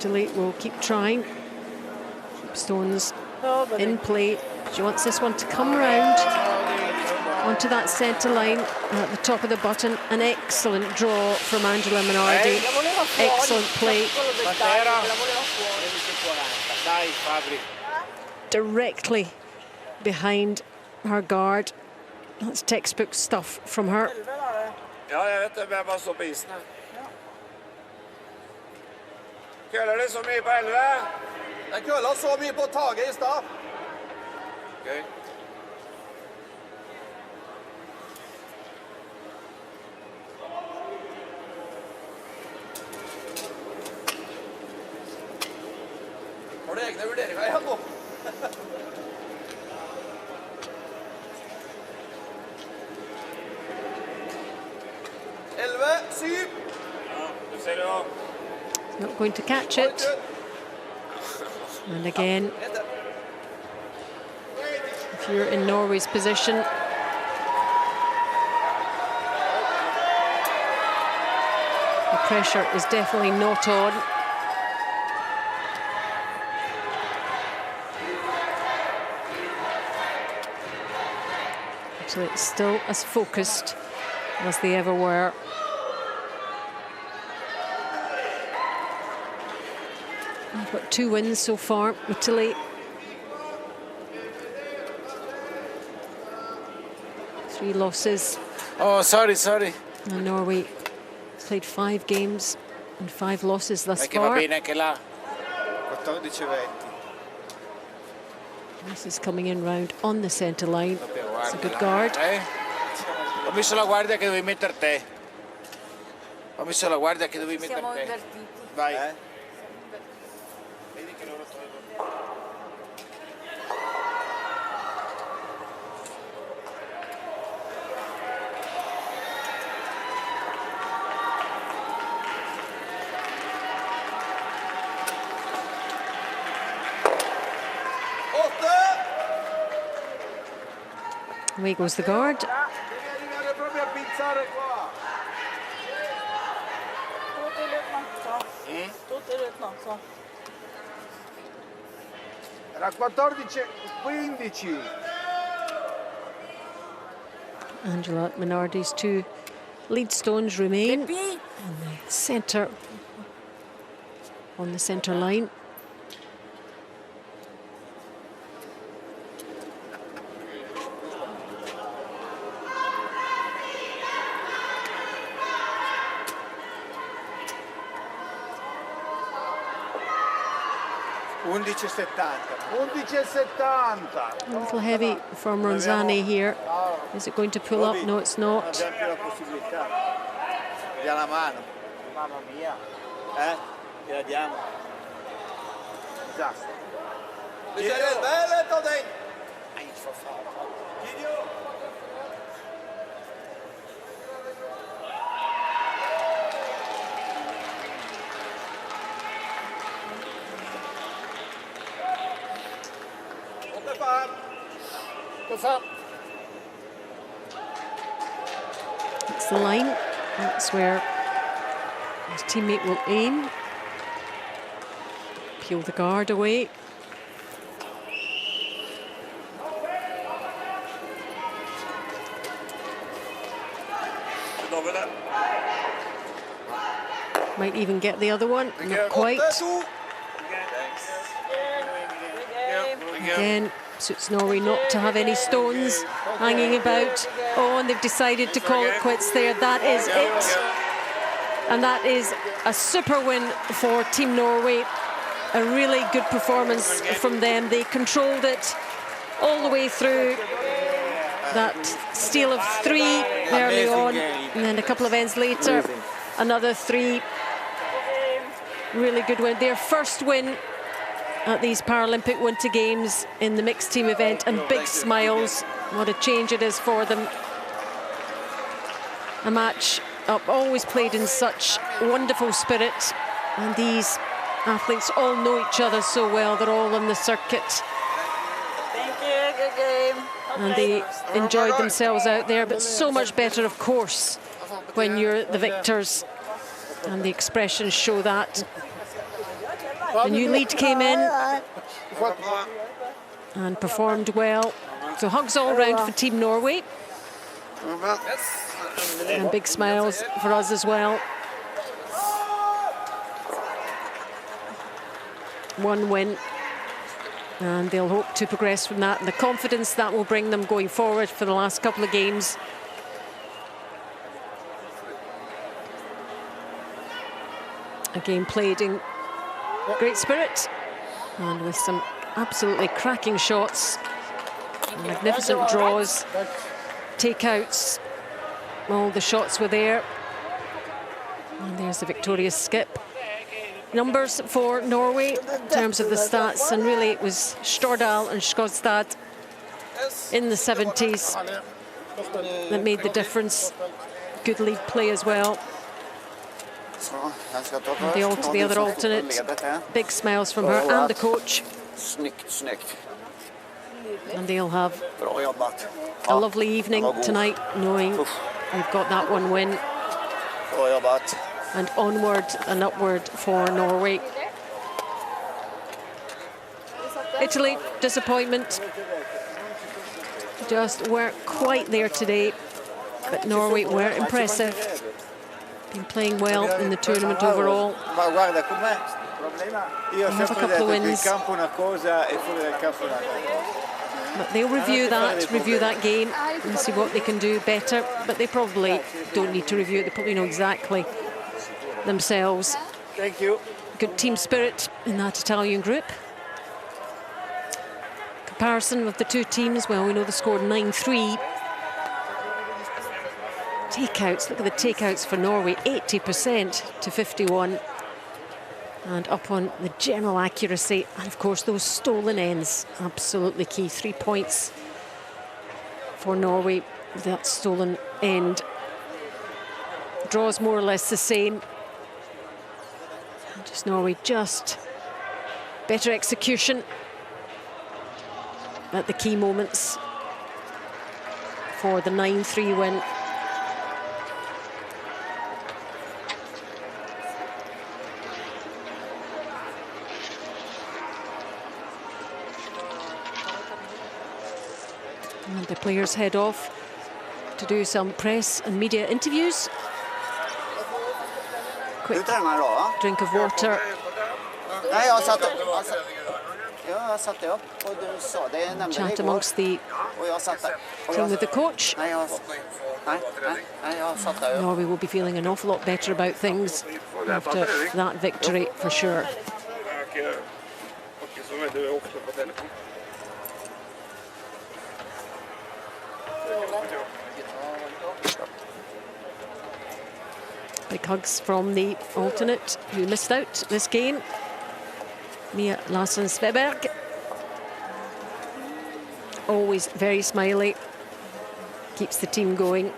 Italy will keep trying. Keep stones in play. She wants this one to come round onto that centre line at the top of the button. An excellent draw from Angela Minardi. Excellent play. Directly behind her guard. That's textbook stuff from her. Ja, jeg vet det, men jeg bare så på isen her. Køler det så mye på 11? Den køla så mye på taget i stad. Okay. Har du egne vurderinger igjen nå? 11-7. Du ser det jo. Not going to catch it. And again, if you're in Norway's position, the pressure is definitely not on. So it's still as focused as they ever were. They've got 2 wins so far, Italy. 3 losses. Oh, sorry. And Norway played 5 games and 5 losses thus Perché va far. bene anche là. 14-20. This is coming in round on the centre line. It's a good guard. Ho messo la guardia che devi mettere te. Ho messo la guardia che devi mettere Siamo te. invertiti. Vai. Vedi che loro tolgono. Away goes the guard. Devi arrivare proprio a pizzare qua. Tutti ut nå. Era 14-15. Angela Minardi's 2 lead stones remain Pippi! on the centre line. A little heavy from Ronzani here. Is it going to pull up? No, it's not. Via la mano. Mamma mia. Gliela diamo. Disastro. Du ser 11 eller ta den? Nej, för fan. Video. It's the line. That's where his teammate will aim. Peel the guard away. Might even get the other one. Not quite. Again, suits Norway not to have any stones hanging about. Oh, and they've decided to call it quits there. That is it. And that is a super win for Team Norway. A really good performance from them. They controlled it all the way through. That steal of 3 early on, and then a couple of ends later, another 3. Really good win. Their first win at these Paralympic Winter Games in the mixed team event, and big smiles. What a change it is for them. A match always played in such wonderful spirit, and these athletes all know each other so well. They're all on the circuit. Thank you, good game. And they enjoyed themselves out there, but so much better, of course, when you're the victors. And the expressions show that. The new lead came in and performed well. So hugs all round for Team Norway. And big smiles for us as well. One win. And they'll hope to progress from that, and the confidence that will bring them going forward for the last couple of games. A game played in great spirit and with some absolutely cracking shots, magnificent draws, takeouts. All the shots were there. And there's the victorious skip. Numbers for Norway in terms of the stats, and really it was Stordal and Skodstad in the 70s that made the difference. Good lead play as well. And the other alternate, big smiles from her and the coach. And they'll have a lovely evening tonight, knowing we've got that one win. And onward and upward for Norway. Italy, disappointment. Just weren't quite there today, but Norway were impressive. Been playing well in the tournament overall. They have a couple of wins. But they'll review that game and see what they can do better. But they probably don't need to review it. They probably know exactly themselves. Thank you. Good team spirit in that Italian group. Comparison of the two teams, well, we know they scored 9-3. Takeouts, look at the takeouts for Norway, 80% to 51. And up on the general accuracy, and of course those stolen ends, absolutely key. 3 points for Norway with that stolen end. Draws more or less the same. Just Norway, just better execution at the key moments for the 9-3 win. And the players head off to do some press and media interviews. Quick drink of water. Chat amongst the team with the coach. Norway will be feeling an awful lot better about things after that victory, for sure. Big hugs from the alternate who missed out this game, Mia Larsen-Sveberg. Always very smiley, keeps the team going.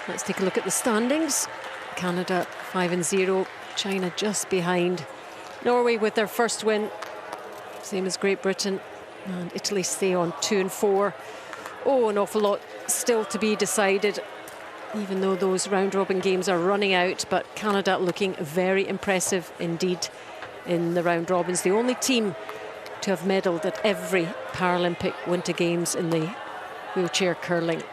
Let's take a look at the standings. Canada 5-0, China just behind. Norway with their first win, same as Great Britain. And Italy stay on 2-4. Oh, an awful lot still to be decided, even though those round-robin games are running out. But Canada looking very impressive indeed in the round-robins. The only team to have medalled at every Paralympic Winter Games in the wheelchair curling.